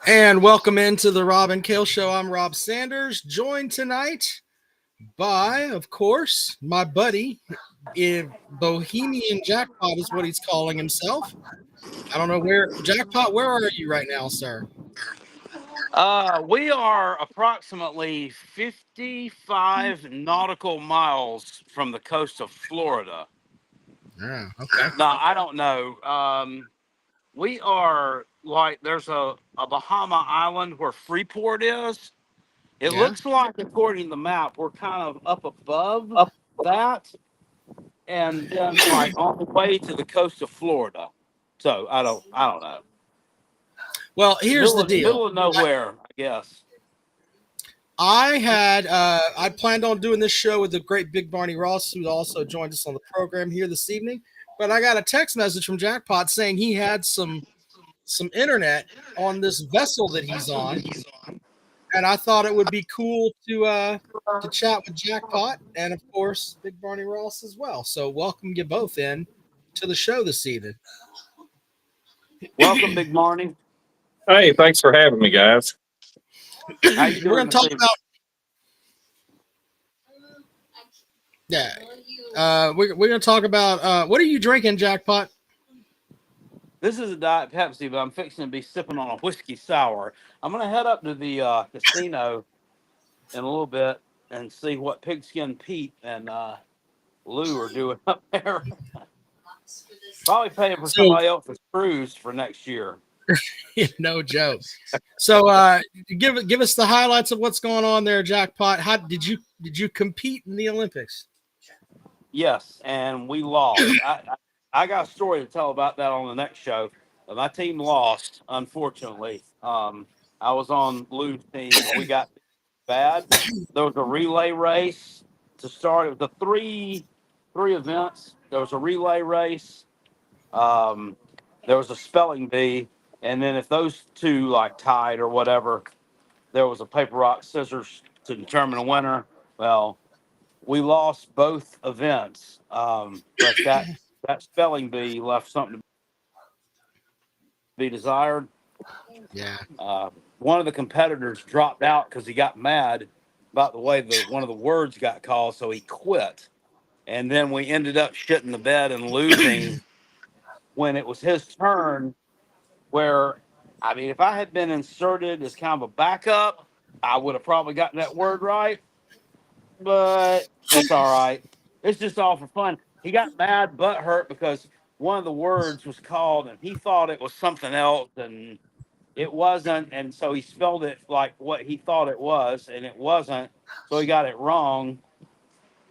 And welcome into the Rob and Kale Show. I'm Rob Sanders, joined tonight by, of course, my buddy, if Bohemian Jackpot is what he's calling himself. I don't know where, Jackpot, where are you right now, sir? We are approximately 55 nautical miles from the coast of Florida. Yeah, okay. No, I don't know. We are like there's a Bahama island where Freeport is. It Yeah. looks like, according to the map, we're kind of up above that, and then like on the way to the coast of Florida. So I don't know. Well, here's the deal. Middle of nowhere, I guess. I planned on doing this show with the great big Barney Ross, who also joined us on the program here this evening. But I got a text message from Jackpot saying he had some internet on this vessel that he's on, and I thought it would be cool to chat with Jackpot and of course Big Barney Ross as well. So welcome you both in to the show this evening. Welcome, Big Barney. Hey, thanks for having me, guys. How you We're doing going to this talk evening? about we're going to talk about what are you drinking, Jackpot? This is a Diet Pepsi, but I'm fixing to be sipping on a whiskey sour. I'm going to head up to the casino in a little bit and see what Pigskin Pete and Lou are doing up there. Probably paying for So somebody else's cruise for next year. no joke. So give us the highlights of what's going on there, Jackpot. How did you compete in the Olympics? Yes, and we lost. I got a story to tell about that on the next show. My team lost, unfortunately. I was on Lou's team, and we got bad. There was a relay race to start. It was the three events. There was a relay race. Um, there was a spelling bee, and then if those two like tied or whatever, there was a paper rock scissors to determine a winner. Well, we lost both events, but that spelling bee left something to be desired. Yeah. One of the competitors dropped out because he got mad about the way one of the words got called, so he quit. And then we ended up shitting the bed and losing when it was his turn. Where, I mean, if I had been inserted as kind of a backup, I would have probably gotten that word right. But it's all right. It's just all for fun. He got mad, butt hurt because one of the words was called and he thought it was something else and it wasn't. And so he spelled it like what he thought it was and it wasn't. So he got it wrong.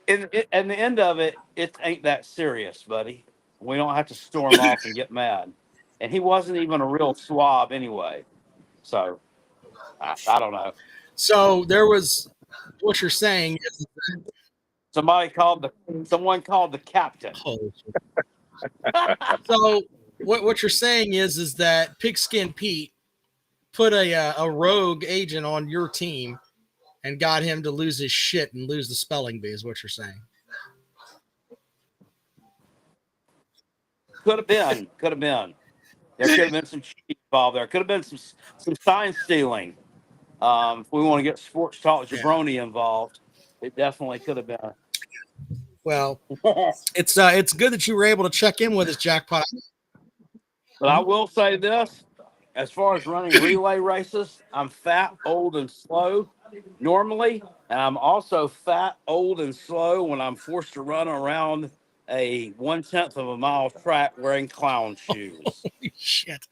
And the end of it, it ain't that serious, buddy. We don't have to storm off and get mad. And he wasn't even a real swab anyway. So I don't know. So there was what you're saying is Someone called the captain. so what you're saying is that Pigskin Pete put a rogue agent on your team and got him to lose his shit and lose the spelling bee is what you're saying. Could have been. There could have been some cheating involved. There could have been some sign stealing. If we want to get sports talk jabroni involved, it definitely could have been. Well, it's good that you were able to check in with us, Jackpot. But I will say this: as far as running relay races, I'm fat, old, and slow normally, and I'm also fat, old, and slow when I'm forced to run around a 1/10 of a mile track wearing clown shoes. Holy shit.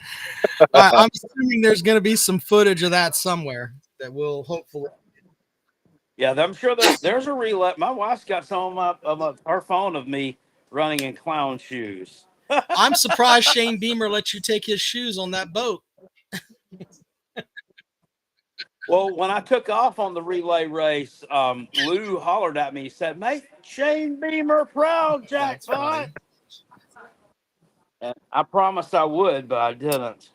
I'm assuming there's going to be some footage of that somewhere that will hopefully. Yeah, I'm sure there's a relay. My wife's got some of her phone of me running in clown shoes. I'm surprised Shane Beamer let you take his shoes on that boat. Well, when I took off on the relay race, Lou hollered at me. He said, "Make Shane Beamer proud, Jackpot." And I promised I would, but I didn't.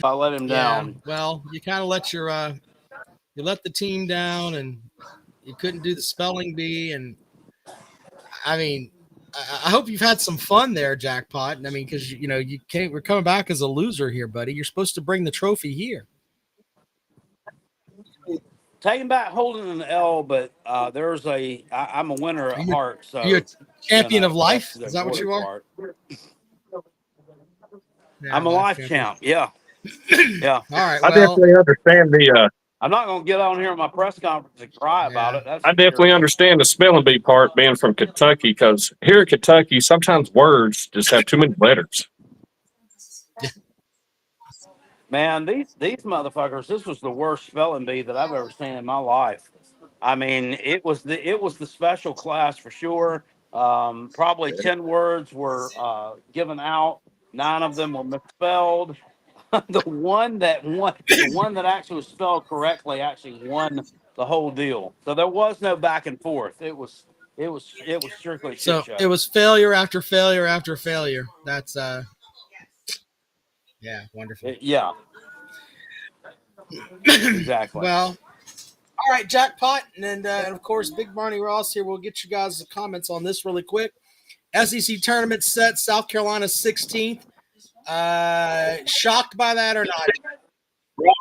I let him down. Well, you kind of let you let the team down, and you couldn't do the spelling bee, and I mean, I hope you've had some fun there, Jackpot. I mean, because we're coming back as a loser here, buddy. You're supposed to bring the trophy here. Taking back holding an L, but I'm a winner Are at you, heart, are you a so champion of that's life? the Is that what important you are? part. Yeah, I'm a life life champion. champ. Yeah, yeah. All right. I Well, definitely understand the I'm not gonna get on here at my press conference and cry about yeah. it. That's I for definitely sure. understand the spelling bee part being from Kentucky because here in Kentucky sometimes words just have too many letters. Man, these motherfuckers. This was the worst spelling bee that I've ever seen in my life. I mean, it was the special class for sure. Probably 10 words were given out. 9 of them were misspelled. The one that actually was spelled correctly actually won the whole deal. So there was no back and forth. It was strictly shit So it show. was failure after failure after failure. That's yeah, wonderful. Yeah, exactly. Well, all right, Jackpot, and of course, Big Barney Ross here. We'll get you guys' comments on this really quick. SEC tournament set, South Carolina 16th. Shocked by that or not?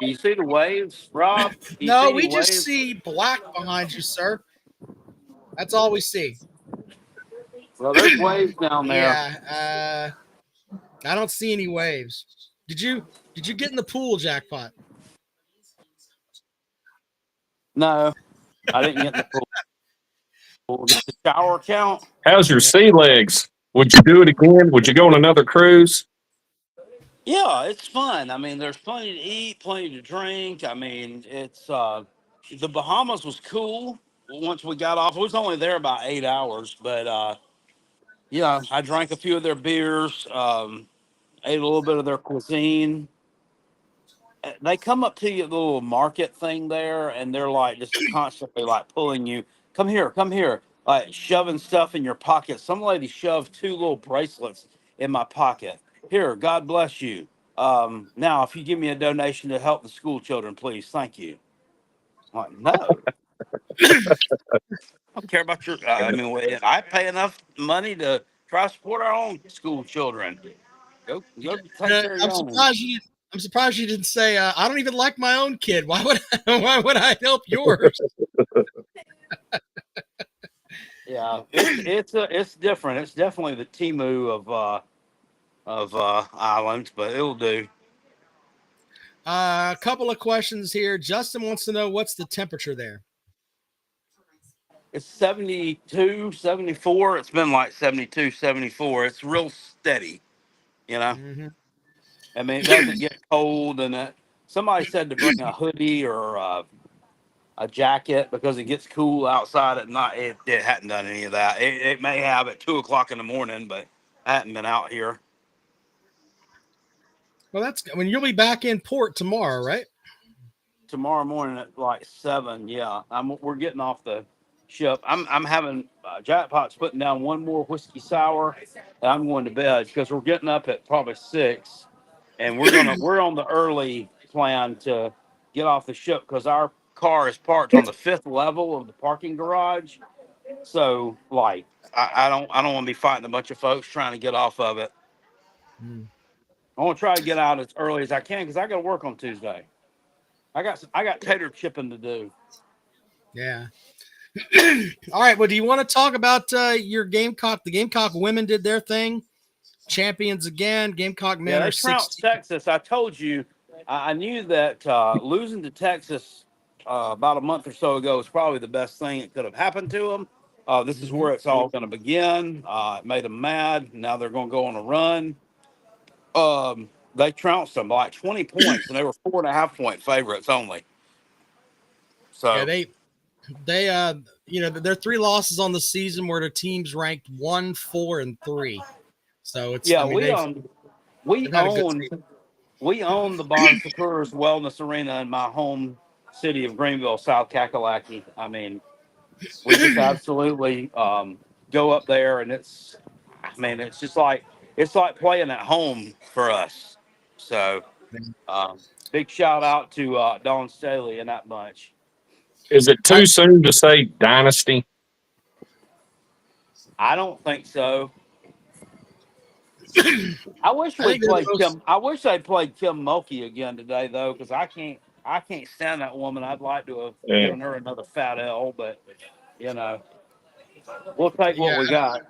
Do you see the waves, Rob? Do you No, see any we just waves? see black behind you, sir. That's all we see. Well, there's waves down there. Yeah, I don't see any waves. Did you get in the pool, Jackpot? No, I didn't get in the pool. Does the shower count? How's your sea legs? Would you do it again? Would you go on another cruise? Yeah, it's fun. I mean, there's plenty to eat, plenty to drink. I mean, it's the Bahamas was cool once we got off. We was only there about 8 hours, but yeah, I drank a few of their beers, ate a little bit of their cuisine. They come up to you at the little market thing there, and they're like just constantly like pulling you, come here, like shoving stuff in your pocket. Some lady shoved 2 little bracelets in my pocket. Here, God bless you. Now, if you give me a donation to help the school children, please, thank you. I'm like, no, I don't care about your. I mean, I pay enough money to try to support our own school children. Go take care of I'm your own. surprised you. I'm surprised you didn't say I don't even like my own kid. Why would why would I help yours? Yeah, it's different. It's definitely the Timu of islands, but it'll do. A couple of questions here. Justin wants to know what's the temperature there. It's 72, 74. It's been like 72, 74. It's real steady, you know. Mm-hmm. I mean, it doesn't get cold, and somebody said to bring a hoodie or a jacket because it gets cool outside at night. It hadn't done any of that. It may have at 2 o'clock in the morning, but I hadn't been out here. Well, that's. I mean, you'll be back in port tomorrow, right? Tomorrow morning at like 7. Yeah, we're getting off the ship. I'm having Jackpot's putting down one more whiskey sour, and I'm going to bed because we're getting up at probably 6, and we're on the early plan to get off the ship because our car is parked on the 5th level of the parking garage. So like I don't want to be fighting a bunch of folks trying to get off of it. Mm. I want to try to get out as early as I can because I got to work on Tuesday. I got tater chipping to do. Yeah. All right. Well, do you want to talk about your Gamecock? The Gamecock women did their thing. Champions again. Gamecock Yeah, men they are trounced 16. Texas. I told you, I knew that losing to Texas about a month or so ago was probably the best thing that could have happened to them. This is Mhm. where it's all going to begin. It made them mad. Now they're going to go on a run. They trounced them by like 20 points, and they were 4.5 point favorites only. Yeah, So they their 3 losses on the season were to teams ranked 1, 4, and 3. So it's. I yeah, mean, we we they've had a good own season. we own the Bon Secours Wellness Arena in my home city of Greenville, South Kakalaki. I mean, we just absolutely go up there, and it's just like playing at home for us. So, big shout out to Don Staley and that bunch. Is it too soon to say dynasty? I don't think so. I wish I we think they're the played most. Kim. I wish they played Kim Mulkey again today, though, because I can't. I can't stand that woman. I'd like to have Yeah. given her another fat L, but you know, we'll take Yeah, what we got.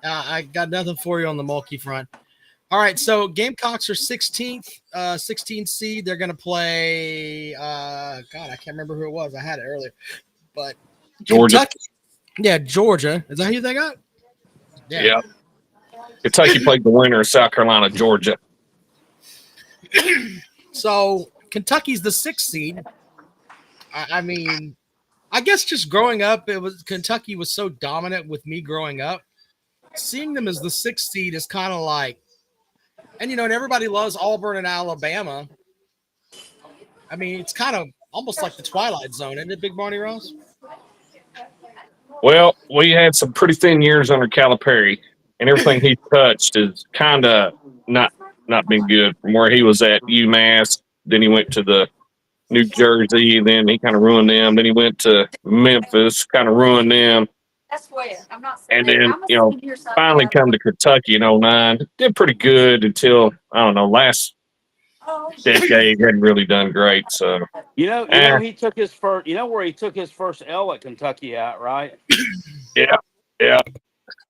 I got nothing for you on the Mulkey front. All right, so Gamecocks are 16th seed. They're going to play. God, I can't remember who it was. I had it earlier, but Georgia. Kentucky. Yeah, Georgia. Is that who they got? Yeah. Yeah. Kentucky played the winner of South Carolina, Georgia. So Kentucky's the 6th seed. I mean, I guess just growing up, it was Kentucky was so dominant with me growing up. Seeing them as the 6th seed is kind of like, and and everybody loves Auburn and Alabama. I mean, it's kind of almost like the Twilight Zone, isn't it, Big Barney Ross? Well, we had some pretty thin years under Calipari, and everything he touched is kind of not been good. From where he was at UMass, then he went to the New Jersey, then he kind of ruined them. Then he went to Memphis, kind of ruined them, and then finally come to Kentucky in '09. Did pretty good until I don't know last decade hadn't really done great. So He took his first. You know where he took his first L at Kentucky at, right? yeah,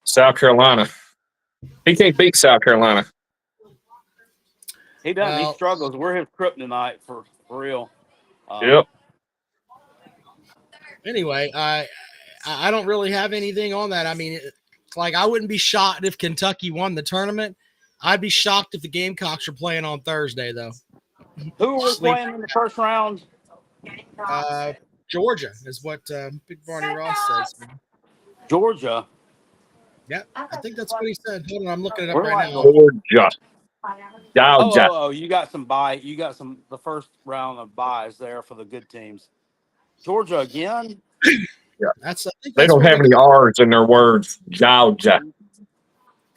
South Carolina. He can't beat South Carolina. He doesn't. He Well, struggles. We're his kryptonite for real. Yep. anyway, I don't really have anything on that. I mean, like I wouldn't be shocked if Kentucky won the tournament. I'd be shocked if the Gamecocks are playing on Thursday, though. Who are we playing in the first round? Georgia is what Big Barney Ross says. Georgia. Yeah, I think that's what he said. Hold on, I'm looking it up We're right like now. Georgia. Georgia. Oh, you got some the first round of buys there for the good teams. Georgia again? Yeah. I think They that's don't where have any R's in their words. Georgia.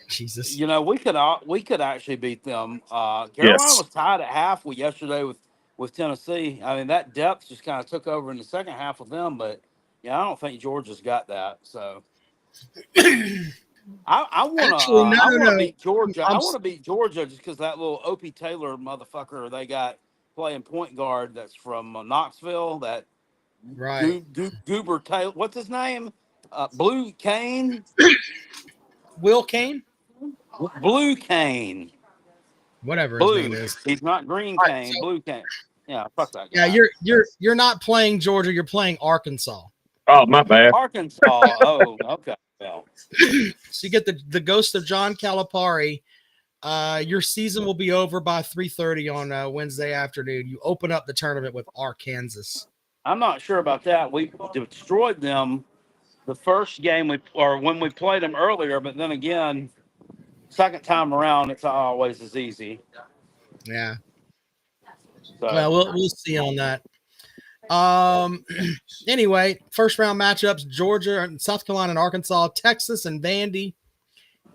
Jesus. You know, we could actually beat them. Carolina Yes. was tied at half yesterday with Tennessee. I mean, that depth just kind of took over in the second half with them, but yeah, I don't think Georgia's got that. So I want to beat Georgia. I want to beat Georgia just because that little Opie Taylor motherfucker they got playing point guard that's from Knoxville. That right. Goober Taylor. What's his name? Blue Kane. Will Kane? Blue Kane. Whatever his name Blue. is. He's not Green All Cane. right, so, Blue Cane. Yeah, fuck that guy. Yeah, you're not playing Georgia. You're playing Arkansas. Oh, my bad. Arkansas. Oh, okay. Well, So you get the ghost of John Calipari. Your season will be over by 3:30 on Wednesday afternoon. You open up the tournament with Arkansas. I'm not sure about that. We destroyed them the first game when we played them earlier, but then again, second time around, it's not always as easy. Yeah. So. Well, we'll see on that. Anyway, first round matchups: Georgia and South Carolina and Arkansas, Texas and Vandy,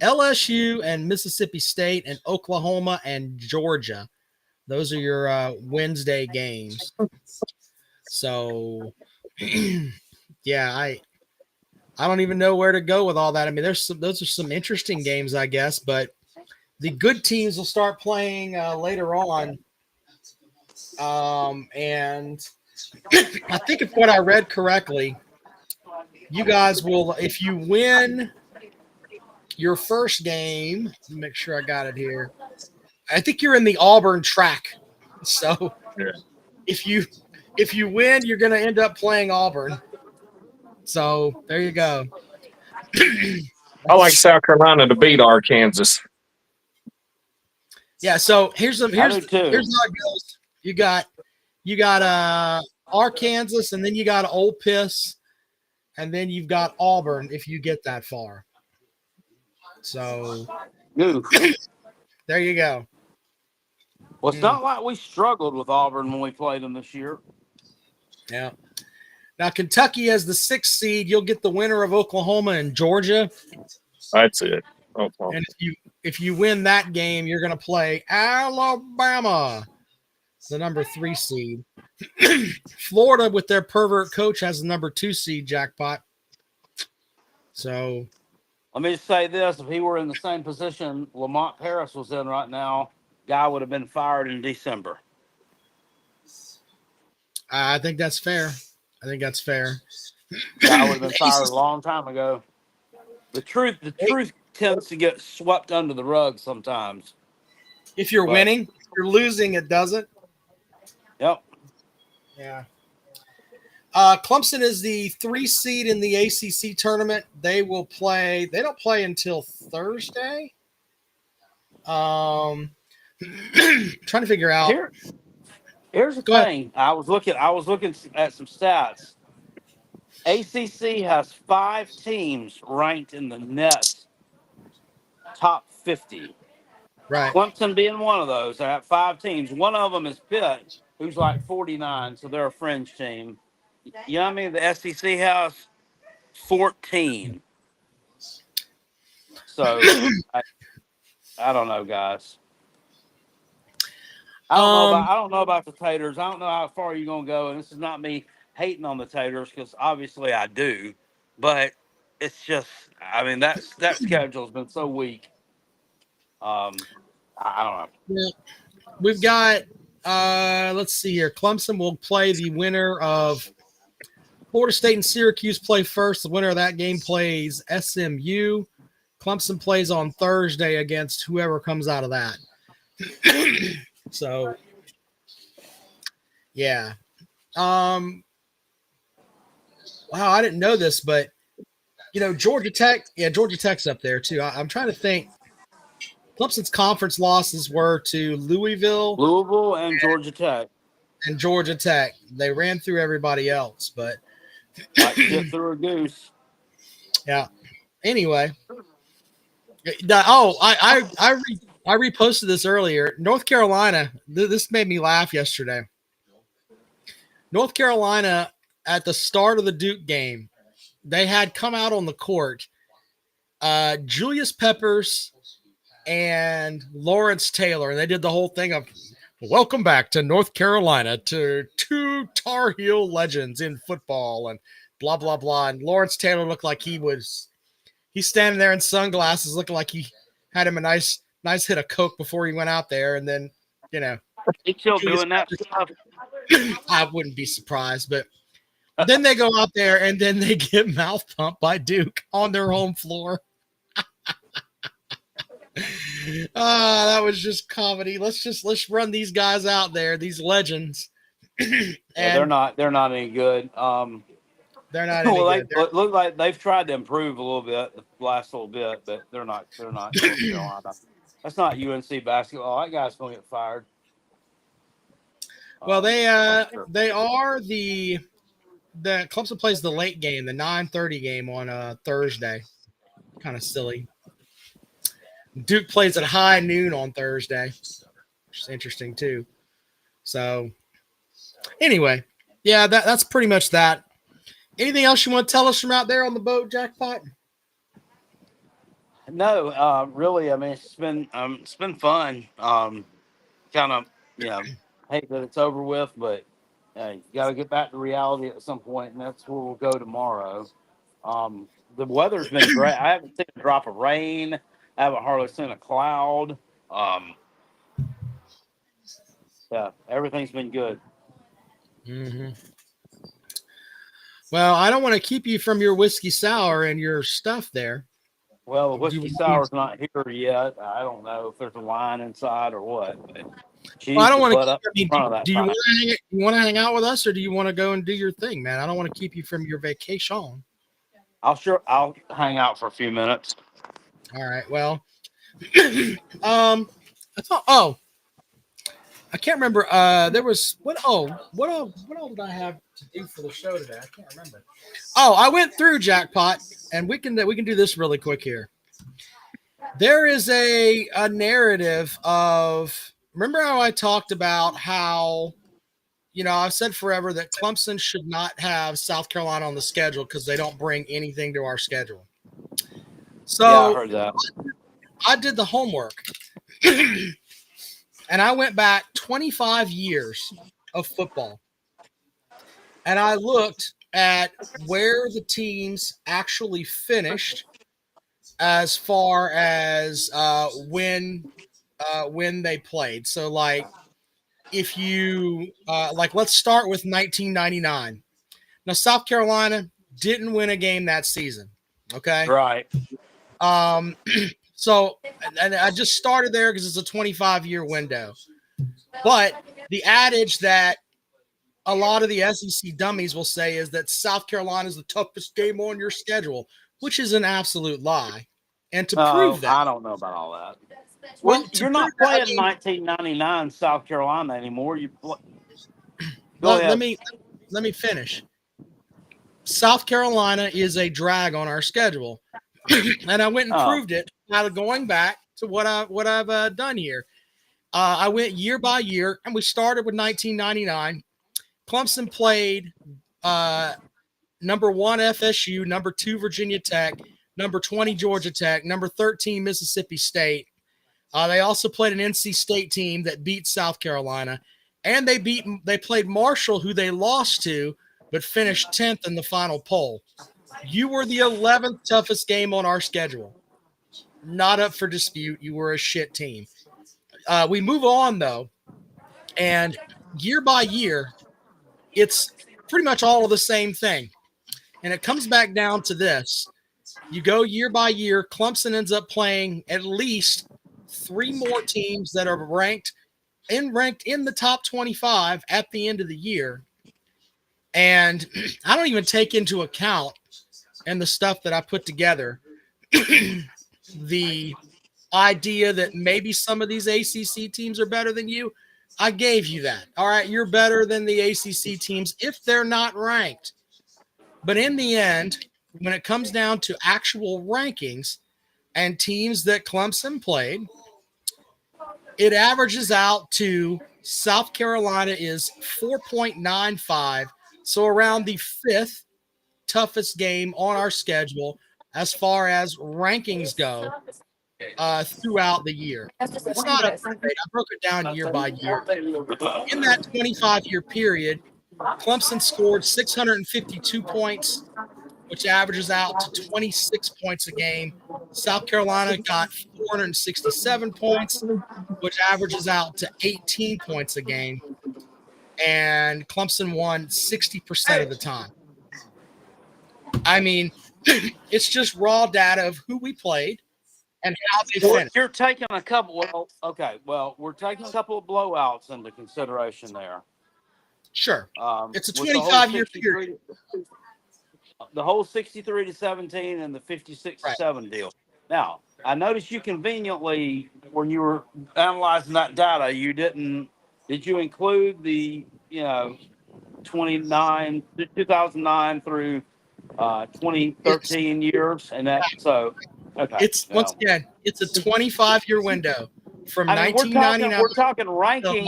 LSU and Mississippi State, and Oklahoma and Georgia. Those are your Wednesday games. So, yeah, I don't even know where to go with all that. I mean, those are some interesting games, I guess, but the good teams will start playing later on. And I think if what I read correctly, you guys will, if you win your first game, let me make sure I got it here. I think you're in the Auburn track. So Yeah. if you win, you're going to end up playing Auburn. So there you go. I like South Carolina to beat Arkansas. Yeah. So here's how it goes. You got Arkansas, and then you got Ole Miss, and then you've got Auburn if you get that far. So there you go. Well, it's not like we struggled with Auburn when we played them this year. Yeah. Now Kentucky as the 6th seed, you'll get the winner of Oklahoma and Georgia. That's it. Okay. And if you win that game, you're going to play Alabama, the number 3 seed. Florida with their pervert coach has the number 2 seed, Jackpot. So let me just say this: if he were in the same position Lamont Paris was in right now, guy would have been fired in December. I think that's fair. I think that's fair. Guy would have been fired a long time ago. The truth tends to get swept under the rug sometimes. If you're winning, if you're losing, it doesn't. Yep. Yeah. Clemson is the 3 seed in the ACC tournament. They will play. They don't play until Thursday. Trying to figure out. Here's the thing. I was looking at some stats. ACC has 5 teams ranked in the Nets top 50. Right. Clemson being one of those. They have 5 teams. One of them is Pitt, who's like 49, so they're a fringe team. You know what I mean? The SEC has 14. So I don't know, guys. I don't know about the Taters. I don't know how far you're gonna go, and this is not me hating on the Taters because obviously I do, but it's just that schedule's been so weak. I don't know. Yeah. We've got let's see here. Clemson will play the winner of Florida State and Syracuse play first. The winner of that game plays SMU. Clemson plays on Thursday against whoever comes out of that. So, yeah. Wow, I didn't know this, but Georgia Tech's up there too. I'm trying to think. Clemson's conference losses were to Louisville, and Georgia Tech. And Georgia Tech. They ran through everybody else, but like shit through a goose. Yeah. Anyway. I reposted this earlier. North Carolina. This made me laugh yesterday. North Carolina at the start of the Duke game, they had come out on the court. Julius Peppers and Lawrence Taylor, and they did the whole thing of welcome back to North Carolina to 2 Tar Heel legends in football and blah, blah, blah. And Lawrence Taylor looked like he's standing there in sunglasses looking like he had him a nice hit of Coke before he went out there. And then, he's still doing that stuff. I wouldn't be surprised, but then they go out there and then they get mouth pumped by Duke on their home floor. That was just comedy. Let's run these guys out there, these legends. And they're not any good. They're not any good. It look like they've tried to improve a little bit the last little bit, but they're not North Carolina. That's not UNC basketball. That guy's gonna get fired. Well, they are the Clemson plays the late game, the 9:30 game on Thursday. Kind of silly. Duke plays at high noon on Thursday, which is interesting too. So, anyway, yeah, that's pretty much that. Anything else you want to tell us from out there on the boat, Jackpot? No, really. It's been fun. Kind of, hate that it's over with, but you got to get back to reality at some point, and that's where we'll go tomorrow. The weather's been great. I haven't seen a drop of rain. I haven't hardly seen a cloud. Yeah, everything's been good. Mm-hmm. Well, I don't want to keep you from your whiskey sour and your stuff there. Well, the whiskey sour's not here yet. I don't know if there's a line inside or what. But I don't want to. Do you want to hang out with us, or do you want to go and do your thing, man? I don't want to keep you from your vacation. I'll hang out for a few minutes. All right. Well, I can't remember. There was what all did I have to do for the show today? I can't remember. Oh, I went through Jackpot, and we can do this really quick here. There is a narrative of, remember how I talked about how, I've said forever that Clemson should not have South Carolina on the schedule because they don't bring anything to our schedule. So yeah, I heard that. I did the homework and I went back 25 years of football and I looked at where the teams actually finished as far as when they played. So like if you let's start with 1999. Now South Carolina didn't win a game that season. Okay. Right. So and I just started there because it's a 25-year window. But the adage that a lot of the SEC dummies will say is that South Carolina is the toughest game on your schedule, which is an absolute lie. And to prove that, I don't know about all that. well, You're not playing 1999 South Carolina anymore. Go ahead. Let me finish. South Carolina is a drag on our schedule, and I went and proved it by going back to what I've done here. I went year by year, and we started with 1999. Clemson played number 1 FSU, number 2 Virginia Tech, number 20 Georgia Tech, number 13 Mississippi State. They also played an NC State team that beat South Carolina, and they played Marshall, who they lost to, but finished 10th in the final poll. You were the 11th toughest game on our schedule. Not up for dispute. You were a shit team. We move on, though, and year by year, it's pretty much all of the same thing. And it comes back down to this. You go year by year, Clemson ends up playing at least 3 more teams that are ranked in the top 25 at the end of the year. And I don't even take into account and the stuff that I put together the idea that maybe some of these ACC teams are better than you. I gave you that. All right, you're better than the ACC teams if they're not ranked. But in the end, when it comes down to actual rankings and teams that Clemson played, it averages out to South Carolina is 4.95, so around the 5th toughest game on our schedule as far as rankings go throughout the year. It's not a great. I broke it down year by year. In that 25-year period, Clemson scored 652 points, which averages out to 26 points a game. South Carolina got 467 points, which averages out to 18 points a game. And Clemson won 60% of the time. I mean, it's just raw data of who we played and how they finished. You're taking a couple. We're taking a couple of blowouts into consideration there. Sure, it's a 25-year period. The whole 63-17 and the 56-7 deal. Now, I noticed you conveniently, when you were analyzing that data, did you include the 2009 through 2013 years, and that okay. It's once again, it's a 25-year window from 1999. We're talking rankings.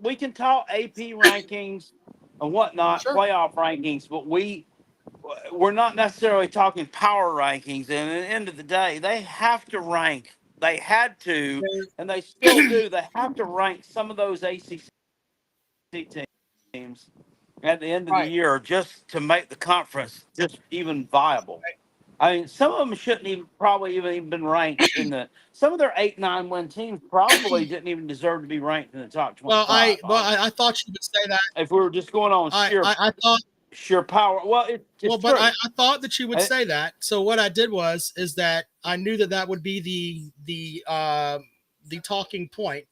We can talk AP rankings and whatnot, sure, playoff rankings, but we're not necessarily talking power rankings. And at the end of the day, they have to rank. They had to, and they still do. They have to rank some of those ACC teams at the end of the year just to make the conference just even viable. I mean, some of them shouldn't even been ranked in the. Some of their 8-9 win teams probably didn't even deserve to be ranked in the top 25. I thought you would say that. If we were just going on sheer power. Well, I thought that you would say that. So what I did is that I knew that would be the talking point.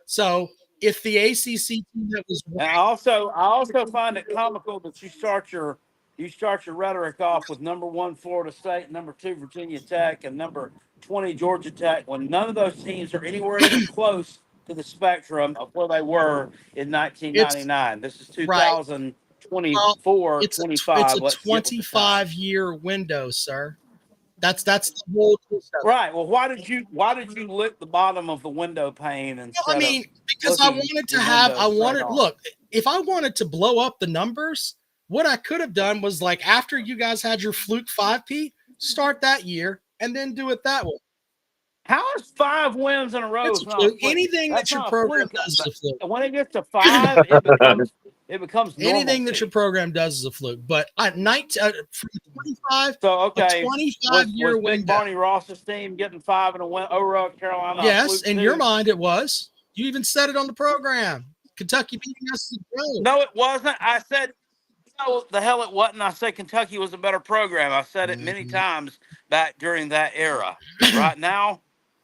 So if the ACC team that was ranked, I also find it comical that you start your rhetoric off with number 1 Florida State, number 2 Virginia Tech, and number 20 Georgia Tech, when none of those teams are anywhere even close to the spectrum of where they were in 1999. This is 2024, 25. It's a 25-year window, sir. That's the whole right. Well, why did you lick the bottom of the window pane and? Well, I mean, because look, if I wanted to blow up the numbers, what I could have done was like after you guys had your fluke 5P, start that year and then do it that way. How is 5 wins in a row? Anything that your program does is a fluke. When it gets to 5, it becomes it becomes normal. Anything that your program does is a fluke. But at 25, So okay, a 25-year was Big window. Barney Ross's team getting 5 and a win over Carolina? Yes, in your mind it was. You even said it on the program. Kentucky beating us is a joke. No, it wasn't. I said, no, the hell it wasn't. I said Kentucky was a better program. I said it many times back during that era. Right now,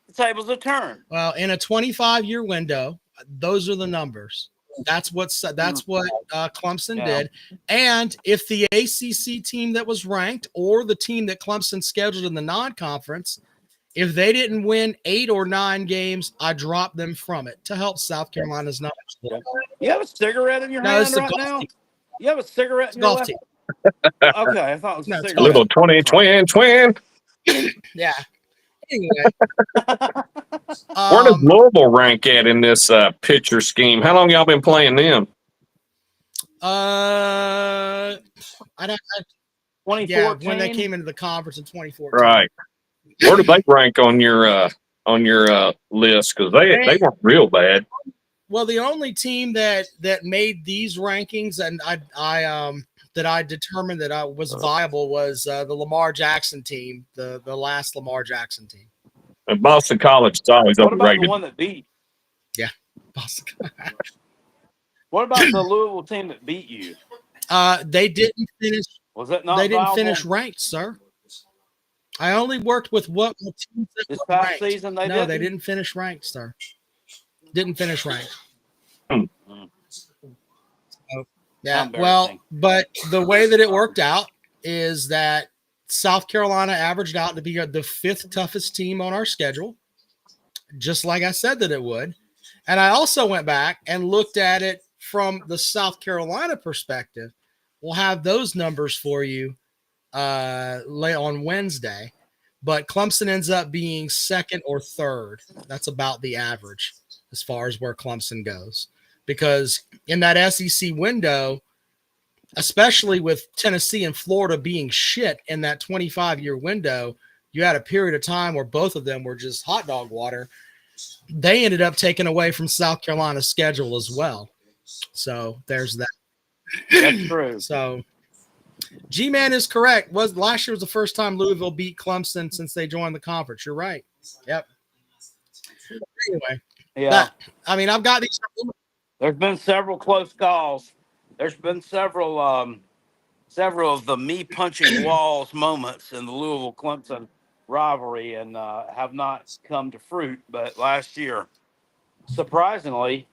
the tables are turned. Well, in a 25-year window, those are the numbers. That's what Clemson did. And if the ACC team that was ranked or the team that Clemson scheduled in the non-conference, if they didn't win 8 or 9 games, I dropped them from it to help South Carolina's numbers. You have a cigarette in your hand right now? Team. You have a cigarette in your left? Okay, I thought it was a cigarette. Little 20 twin. Yeah. Anyway. Where does Louisville rank at in this pitcher scheme? How long y'all been playing them? I don't. 2014. Yeah, when they came into the conference in 2014. Right. Where do they rank on your list? Because they weren't real bad. Well, the only team that made these rankings and I determined that I was viable was the Lamar Jackson team, the last Lamar Jackson team. And Boston College is always what about overrated. the one that beat? Yeah, Boston. What about the Louisville team that beat you? They didn't finish. Was that not? They didn't viable? finish ranked, sir. I only worked with what teams that This were past ranked. season They didn't finish ranked, sir. Didn't finish ranked. So, yeah, well, but the way that it worked out is that South Carolina averaged out to be the 5th toughest team on our schedule, just like I said that it would. And I also went back and looked at it from the South Carolina perspective. We'll have those numbers for you late on Wednesday, but Clemson ends up being 2nd or 3rd. That's about the average as far as where Clemson goes, because in that SEC window, especially with Tennessee and Florida being shit in that 25-year window, you had a period of time where both of them were just hot dog water. They ended up taking away from South Carolina's schedule as well. So there's that. That's true. So G-Man is correct. Last year was the first time Louisville beat Clemson since they joined the conference. You're right. Yep. Anyway. Yeah. I've got these. There's been several close calls. There's been several of the me punching walls moments in the Louisville Clemson rivalry, and have not come to fruit. But last year, surprisingly,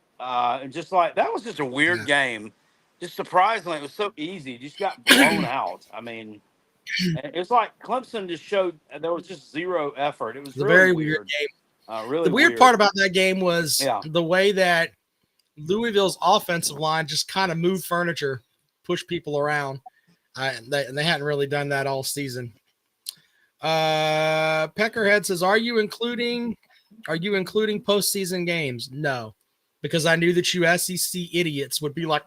just like that was just a weird game. Just surprisingly, it was so easy. It just got blown out. I mean, it was like Clemson just showed there was just zero effort. It was a really very weird game. Really the weird part about that game was the way that Louisville's offensive line just kind of moved furniture, pushed people around. And they hadn't really done that all season. Peckerhead says, "Are you including postseason games?" No, because I knew that you SEC idiots would be like.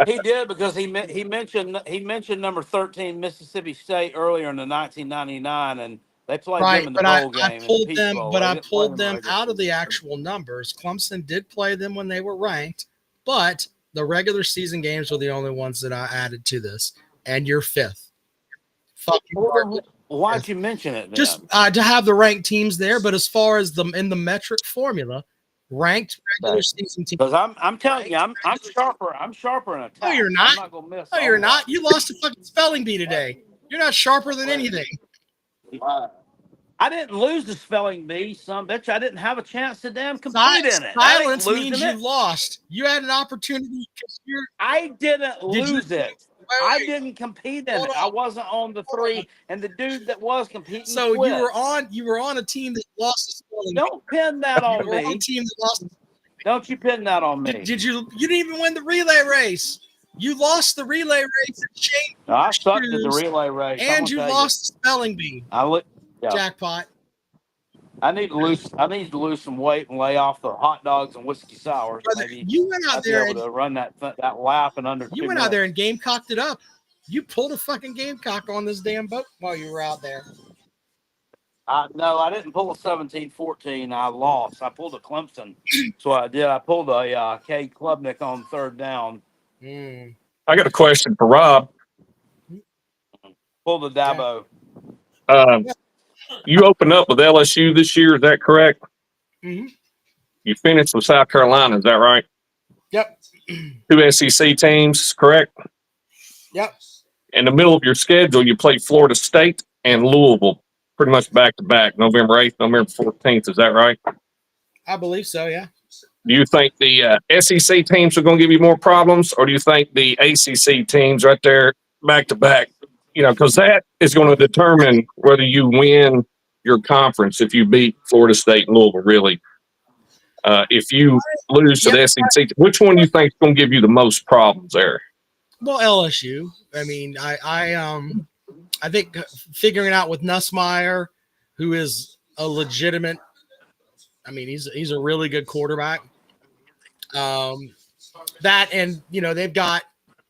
He did, because he mentioned number 13 Mississippi State earlier in the 1999, and they played them in the bowl game. I pulled them out of the actual numbers. Clemson did play them when they were ranked, but the regular season games were the only ones that I added to this. And you're 5th. Why'd you mention it then? Just to have the ranked teams there, but as far as in the metric formula, ranked regular season teams. Because I'm telling you, I'm sharper. I'm sharper in attack. No, you're not. I'm not gonna miss. No, you're not. You lost a fucking spelling bee today. You're not sharper than anything. I didn't lose the spelling bee, son bitch. I didn't have a chance to damn compete in it. Silence means you lost. You had an opportunity. I didn't lose it. I didn't compete in it. I wasn't on the 3, and the dude that was competing. So quit. you were on a team that lost the spelling bee. Don't pin that on me. On a team that lost. Don't you pin that on me? Did you? You didn't even win the relay race. You lost the relay race. I sucked at the relay race. And you lost the spelling bee. Jackpot. I need to lose some weight and lay off the hot dogs and whiskey sours. Maybe you went out there to run that lap in under 2 minutes. You went out there and Gamecocked it up. You pulled a fucking Gamecock on this damn boat while you were out there. No, I didn't pull a 17-14. I lost. I pulled a Clemson. So I did. I pulled a Cade Klubnik on 3rd down. I got a question for Rob. Pull the Dabo. You opened up with LSU this year, is that correct? Mm-hmm. You finished with South Carolina, is that right? Yep. 2 SEC teams, correct? Yep. In the middle of your schedule, you played Florida State and Louisville pretty much back to back, November 8th, November 14th. Is that right? I believe so, yeah. Do you think the SEC teams are going to give you more problems, or do you think the ACC teams right there back to back? You know, because that is going to determine whether you win your conference if you beat Florida State and Louisville, really. If you lose to the SEC, which one do you think is going to give you the most problems there? Well, LSU. I mean, I think figuring out with Nussmeier, who is a legitimate. I mean, he's a really good quarterback. That and they've got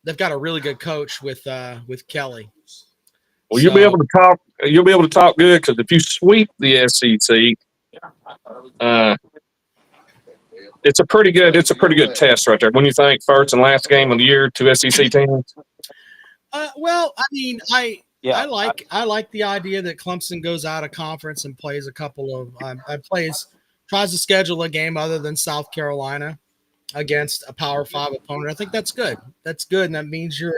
a really good coach with Kelly. Well, you'll be able to talk. You'll be able to talk good because if you sweep the SEC, it's a pretty good test right there. When you think first and last game of the year, 2 SEC teams. Well, I mean, I like the idea that Clemson goes out of conference and plays a couple of tries to schedule a game other than South Carolina against a Power 5 opponent. I think that's good. That's good, and that means you're.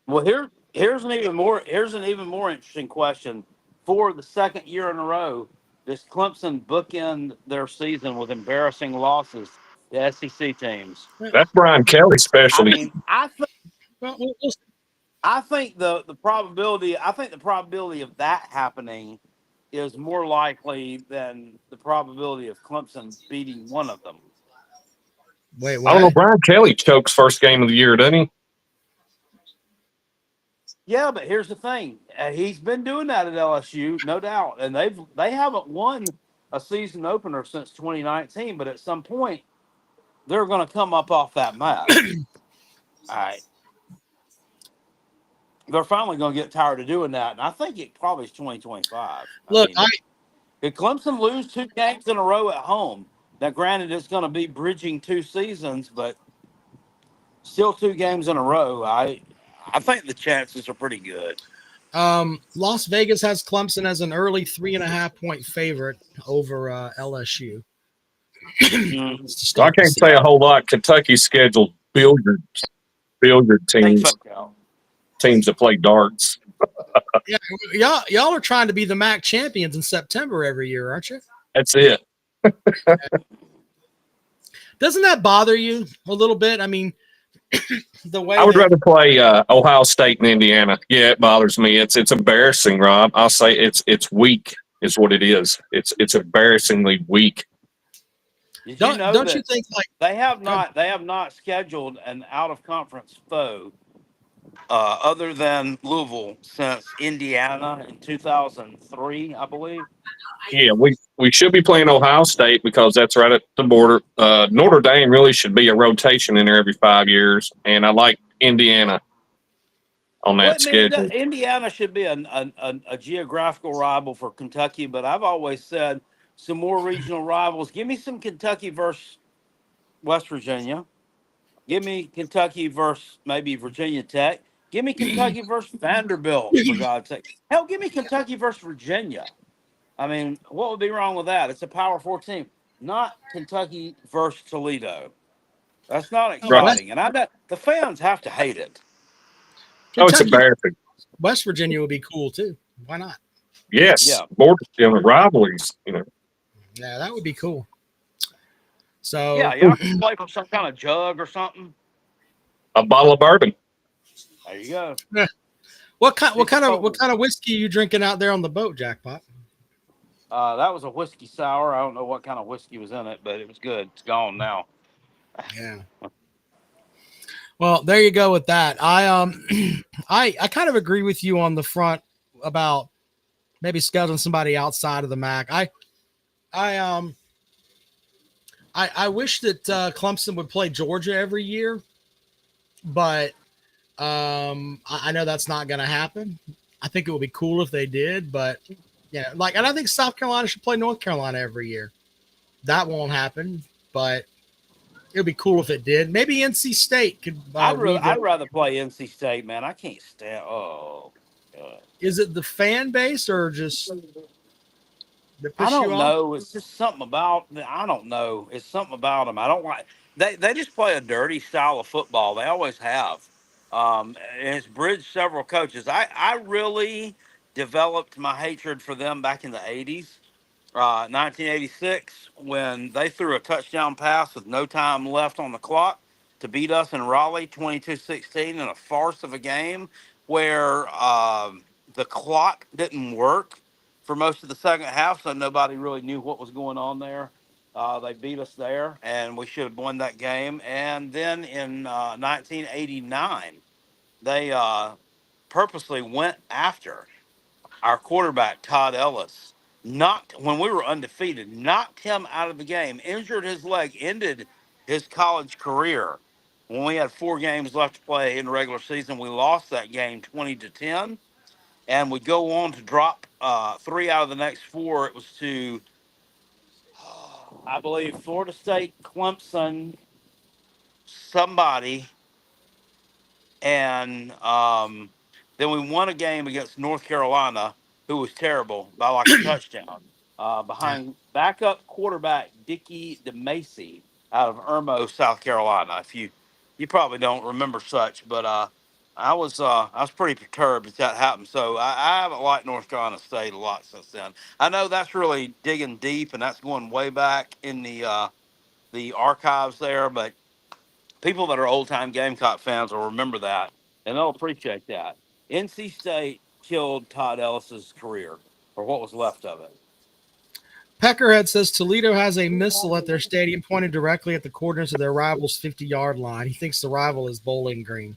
Well, here's an even more interesting question. For the second year in a row, does Clemson bookend their season with embarrassing losses to SEC teams? That's Brian Kelly's specialty. I think the probability of that happening is more likely than the probability of Clemson beating one of them. Wait, what? I don't know. Brian Kelly chokes first game of the year, doesn't he? Yeah, but here's the thing: he's been doing that at LSU, no doubt, and they haven't won a season opener since 2019. But at some point, they're going to come up off that mat. All right, they're finally going to get tired of doing that, and I think it probably is 2025. Look, did Clemson lose 2 games in a row at home? Now, granted, it's going to be bridging 2 seasons, but still 2 games in a row. I think the chances are pretty good. Las Vegas has Clemson as an early 3.5-point favorite over LSU. I can't say a whole lot. Kentucky's scheduled billiard teams that play darts. Yeah, y'all are trying to be the MAC champions in September every year, aren't you? That's it. Doesn't that bother you a little bit? I mean, the way I would rather play Ohio State and Indiana. Yeah, it bothers me. It's embarrassing, Rob. I'll say it's weak is what it is. It's embarrassingly weak. Don't you think like they have not scheduled an out of conference foe other than Louisville since Indiana in 2003, I believe. Yeah, we should be playing Ohio State because that's right at the border. Notre Dame really should be a rotation in there every 5 years, and I like Indiana on that schedule. Indiana should be a geographical rival for Kentucky, but I've always said some more regional rivals. Give me some Kentucky versus West Virginia. Give me Kentucky versus maybe Virginia Tech. Give me Kentucky versus Vanderbilt, for God's sake. Hell, give me Kentucky versus Virginia. I mean, what would be wrong with that? It's a Power 4 team, not Kentucky versus Toledo. That's not exciting, and I bet the fans have to hate it. It's embarrassing. West Virginia would be cool too. Why not? Yes, yeah. Border rivalries. Yeah, that would be cool. So yeah, y'all can play for some kind of jug or something. A bottle of bourbon. There you go. Yeah. What kind of whiskey are you drinking out there on the boat, Jackpot? That was a whiskey sour. I don't know what kind of whiskey was in it, but it was good. It's gone now. Yeah. Well, there you go with that. I kind of agree with you on the front about maybe scheduling somebody outside of the MAC. I wish that Clemson would play Georgia every year, but I know that's not going to happen. I think it would be cool if they did, but yeah, and I think South Carolina should play North Carolina every year. That won't happen, but It'd be cool if it did. Maybe NC State could I'd rather play NC State, man. I can't stand. Oh, God. Is it the fan base or just that I piss you don't off? know. It's just something about. I don't know. It's something about them. I don't like. They just play a dirty style of football. They always have. And it's bridged several coaches. I really developed my hatred for them back in the '80s. 1986, when they threw a touchdown pass with no time left on the clock to beat us in Raleigh 22-16 in a farce of a game where the clock didn't work for most of the second half, so nobody really knew what was going on there. They beat us there, and we should have won that game. And then in 1989, they purposely went after our quarterback, Todd Ellis, knocked when we were undefeated, knocked him out of the game, injured his leg, ended his college career. When we had 4 games left to play in the regular season, we lost that game 20-10, and we go on to drop 3 out of the next 4. It was to, I believe, Florida State, Clemson, somebody, and then we won a game against North Carolina, who was terrible by like a touchdown, behind backup quarterback Dickie DeMacy out of Irmo, South Carolina. If you probably don't remember such, but I was pretty perturbed that happened. So I haven't liked North Carolina State a lot since then. I know that's really digging deep, and that's going way back in the archives there, but people that are old time Gamecock fans will remember that, and they'll appreciate that. NC State killed Todd Ellis's career, or what was left of it. Peckerhead says Toledo has a missile at their stadium pointed directly at the coordinates of their rival's 50-yard line. He thinks the rival is Bowling Green.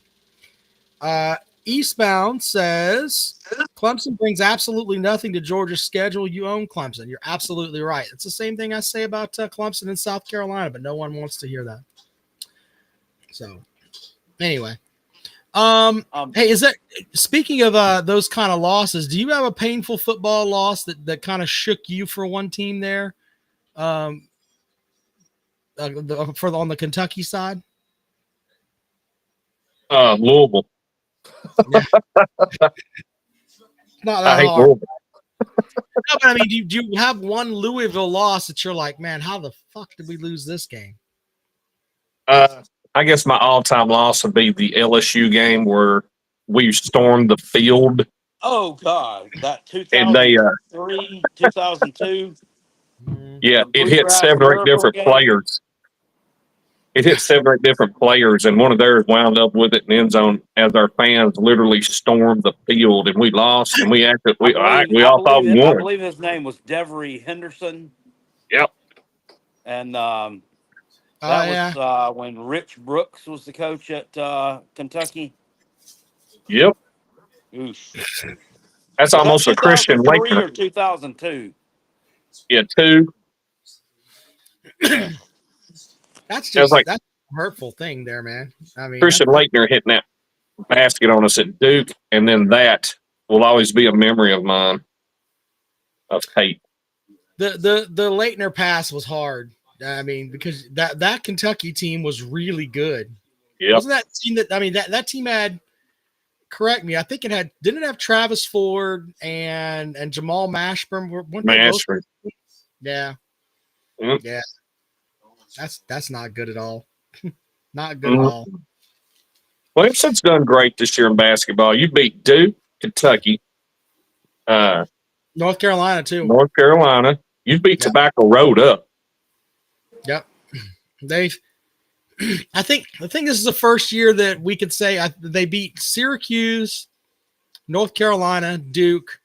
Eastbound says Clemson brings absolutely nothing to Georgia's schedule. You own Clemson. You're absolutely right. It's the same thing I say about Clemson in South Carolina, but no one wants to hear that. So, anyway, hey, is that speaking of those kind of losses? Do you have a painful football loss that kind of shook you for one team there, on the Kentucky side? Louisville. Yeah. Not that I hate hard. Louisville. No, but I mean, do you have one Louisville loss that you're like, man, how the fuck did we lose this game? I guess my all-time loss would be the LSU game where we stormed the field. Oh God, that And they 2003, 2002. Yeah, The it hit Bluegrass 7 or 8 Miracle different game. players. It hit 7 or 8 different players, and one of theirs wound up with it in the end zone as our fans literally stormed the field, and we lost. And we acted. We all thought we I won. believe his name was Devery Henderson. Yep. And yeah. was when Rich Brooks was the coach at Kentucky. Yep. Oof. That's Was almost that a Christian 2003 Laker. or 2002? Yeah, 2. That's It was just like that's a hurtful thing there, man. I mean, Christian Laettner hitting that basket on us at Duke, and then that will always be a memory of mine of hate. the Leitner pass was hard. I mean, because that Kentucky team was really good. Yep. Wasn't that team that team had? Correct me. I think didn't it have Travis Ford and Jamal Mashburn? Weren't they both? Mashburn. Yeah. Yep. Yeah. That's not good at all. Not good at all. Clemson's done great this year in basketball. You beat Duke, Kentucky, North Carolina too. North Carolina. You beat Tobacco Road up. Yep. I think this is the first year that we could say they beat Syracuse, North Carolina, Duke,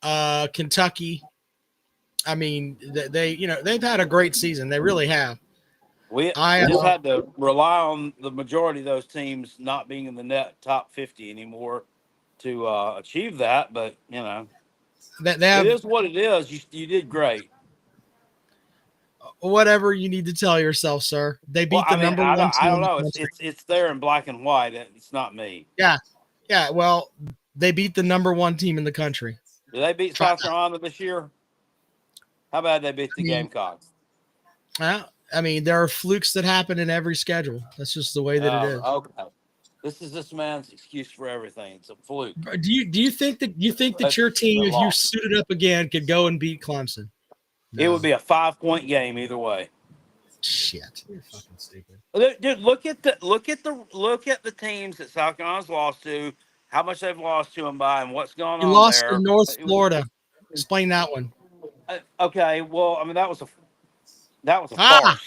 Kentucky. I mean, they've had a great season. They really have. We just had to rely on the majority of those teams not being in the net top 50 anymore to achieve that. But, it is what it is. You did great. Whatever you need to tell yourself, sir. They beat number one team. I don't know. It's there in black and white. It's not me. Yeah. Yeah. Well, they beat the number one team in the country. Did they beat South Carolina this year? How about they beat the Gamecocks? I mean, there are flukes that happen in every schedule. That's just the way that it is. Okay. This is this man's excuse for everything. It's a fluke. Do you think that your team, if you suited up again, could go and beat Clemson? No. It would be a 5-point game either way. Shit, you're fucking stupid. Dude, look at the teams that South Carolina's lost to, how much they've lost to them by, and what's going on lost there. to North Florida. Explain that one. Okay, well, I mean that was a farce.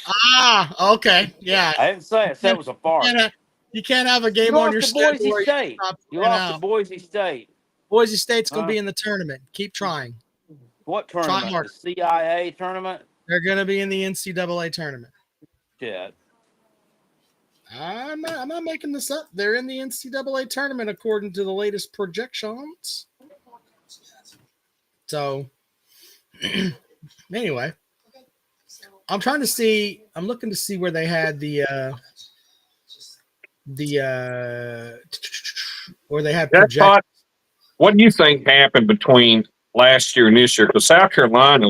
Okay, yeah. I didn't say it. I said it was a farce. You can't have a game on your schedule. Boise State. You lost to Boise State. Boise State's going to be in the tournament. Keep trying. What tournament? The CIA tournament? They're going to be in the NCAA tournament. Shit. I'm not making this up. They're in the NCAA tournament according to the latest projections. So, anyway, I'm looking to see where they had where they had Jackpot. What do you think happened between last year and this year? Because South Carolina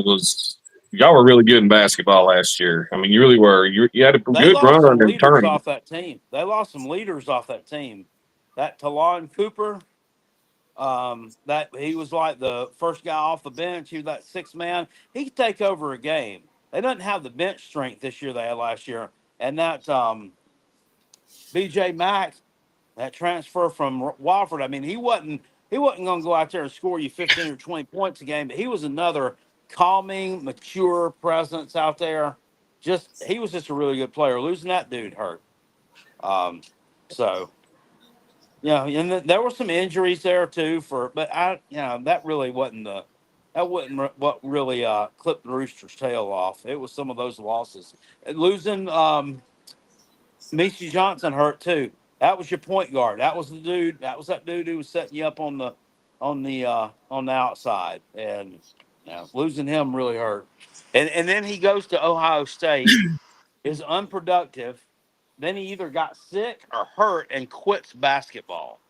y'all were really good in basketball last year. I mean, you really were. You had a good run on the tournament. Off that team. They lost some leaders off that team. That Talon Cooper, that he was like the first guy off the bench. He was that sixth man. He could take over a game. They don't have the bench strength this year they had last year. And that BJ Max, that transfer from Wofford, I mean, he wasn't going to go out there and score you 15 or 20 points a game, but he was another calming, mature presence out there. He was just a really good player. Losing that dude hurt. So, and there were some injuries there too. But that really wasn't what really clipped the Roosters' tail off. It was some of those losses. And losing Mishy Johnson hurt too. That was your point guard. That was the dude. That was that dude who was setting you up on the outside, and losing him really hurt. And then he goes to Ohio State, is unproductive. Then he either got sick or hurt and quits basketball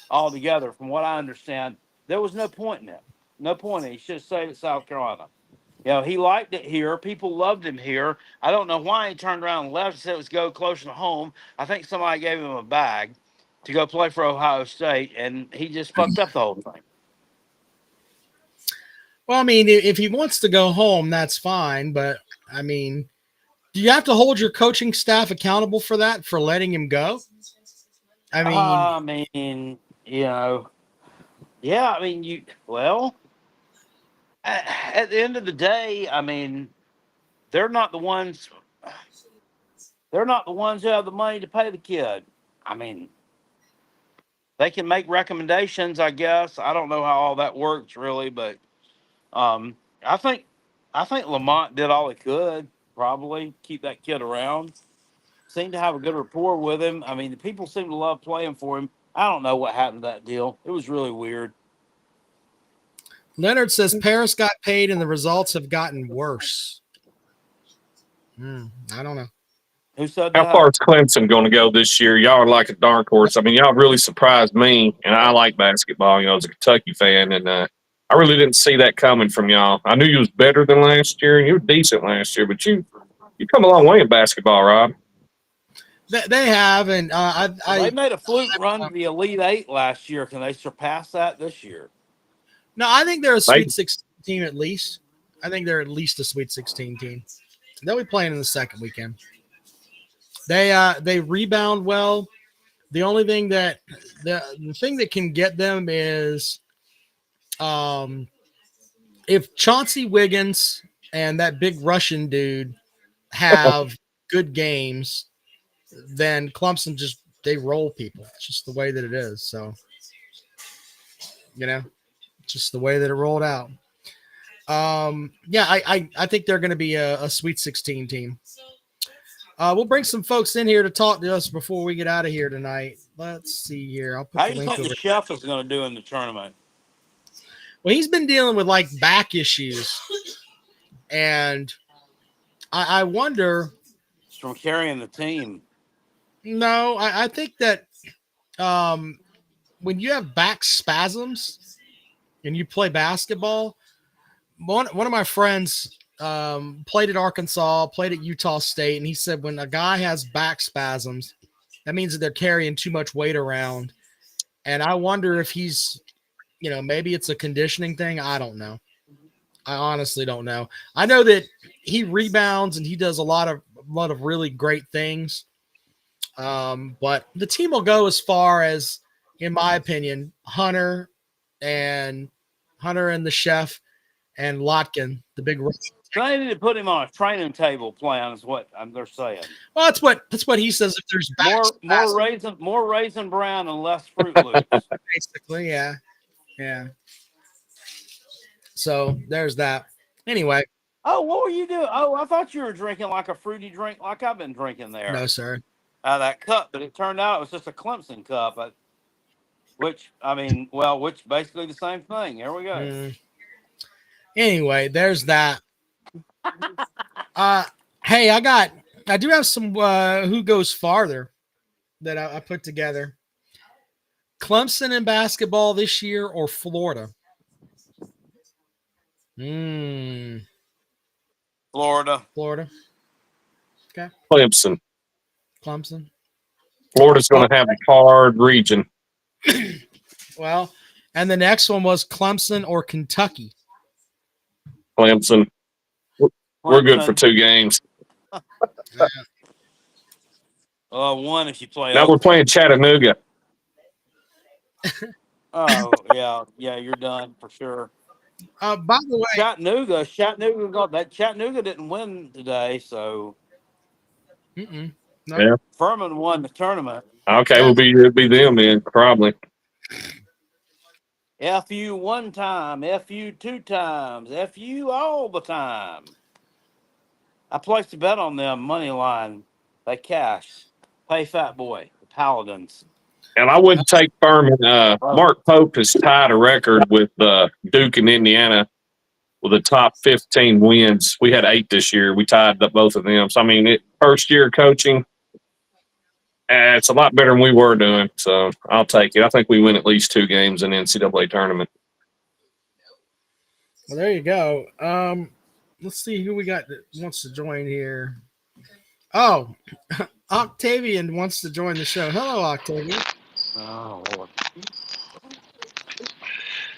altogether. From what I understand, there was no point in it. No point in it. He should have stayed at South Carolina. He liked it here. People loved him here. I don't know why he turned around and left and said it was go closer to home. I think somebody gave him a bag to go play for Ohio State, and he just fucked up the whole thing. Well, I mean, if he wants to go home, that's fine. But, I mean, do you have to hold your coaching staff accountable for that, for letting him go? Yeah, I mean, at the end of the day, I mean, they're not the ones who have the money to pay the kid. I mean, they can make recommendations, I guess. I don't know how all that works really, but I think Lamont did all he could, probably keep that kid around. Seemed to have a good rapport with him. I mean, the people seem to love playing for him. I don't know what happened to that deal. It was really weird. Leonard says Paris got paid and the results have gotten worse. I don't know. Who said that? How far is Clemson going to go this year? Y'all are like a dark horse. I mean, y'all really surprised me, and I like basketball, as a Kentucky fan, and I really didn't see that coming from y'all. I knew you was better than last year, and you were decent last year, but you come a long way in basketball, Rob. They have, and they made a fluke run to the Elite Eight last year. Can they surpass that this year? No, I think they're a Sweet 16 team at least. I think they're at least a Sweet 16 team. They'll be playing in the second weekend. They rebound well. The only thing that the thing that can get them is if Chauncey Wiggins and that big Russian dude have good games, then Clemson they roll people. It's just the way that it is. So, just the way that it rolled out. I think they're going to be a Sweet 16 team. We'll bring some folks in here to talk to us before we get out of here tonight. Let's see here. I'll put How do you think the chef is going to do in the tournament? Well, he's been dealing with back issues, and I wonder. It's from carrying the team. No, I think that when you have back spasms and you play basketball, one of my friends played at Arkansas, played at Utah State, and he said when a guy has back spasms, that means that they're carrying too much weight around. And I wonder if he's, maybe it's a conditioning thing. I don't know. I honestly don't know. I know that he rebounds and he does a lot of really great things. But the team will go as far as, in my opinion, Hunter and the chef and Lotkin, the big. So they need to put him on a training table plan, is what they're saying. Well, that's what he says. If there's more raisin bran and less Fruit Loops. Basically, yeah. So there's that. Anyway. Oh, what were you doing? Oh, I thought you were drinking like a fruity drink, like I've been drinking there. No, sir. Out of that cup, but it turned out it was just a Clemson cup. Which basically the same thing. Here we go. Anyway, there's that. Hey, I do have some who goes farther that I put together. Clemson in basketball this year or Florida? Florida. Okay. Clemson. Florida's going to have a hard region. Well, and the next one was Clemson or Kentucky. Clemson. We're good for 2 games. One if you play. Now we're playing Chattanooga. Oh yeah, you're done for sure. By the way, Chattanooga didn't win today, so. No. Yeah. Furman won the tournament. Okay, it'll be them then, probably. FU 1 time, FU 2 times, FU all the time. I placed a bet on them, money line. They cashed. Pay Fat Boy, the Paladins. And I wouldn't take Furman. Mark Pope has tied a record with Duke and Indiana with the top 15 wins. We had 8 this year. We tied up both of them. So, I mean, first year coaching, it's a lot better than we were doing. So, I'll take it. I think we win at least 2 games in the NCAA tournament. Well, there you go. Let's see who we got that wants to join here. Oh, Octavian wants to join the show. Hello, Octavian. Oh, Lord.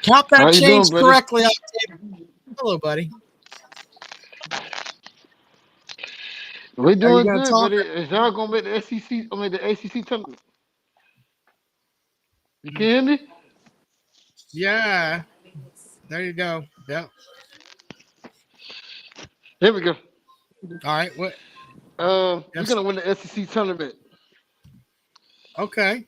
Count that change correctly, Octavian. Hello, buddy. We're doing good, buddy. Is y'all gonna make the SEC? I mean, the ACC tournament. You can hear me? Yeah. There you go. Yeah. Here we go. All right. What? We're gonna win the SEC tournament. Okay.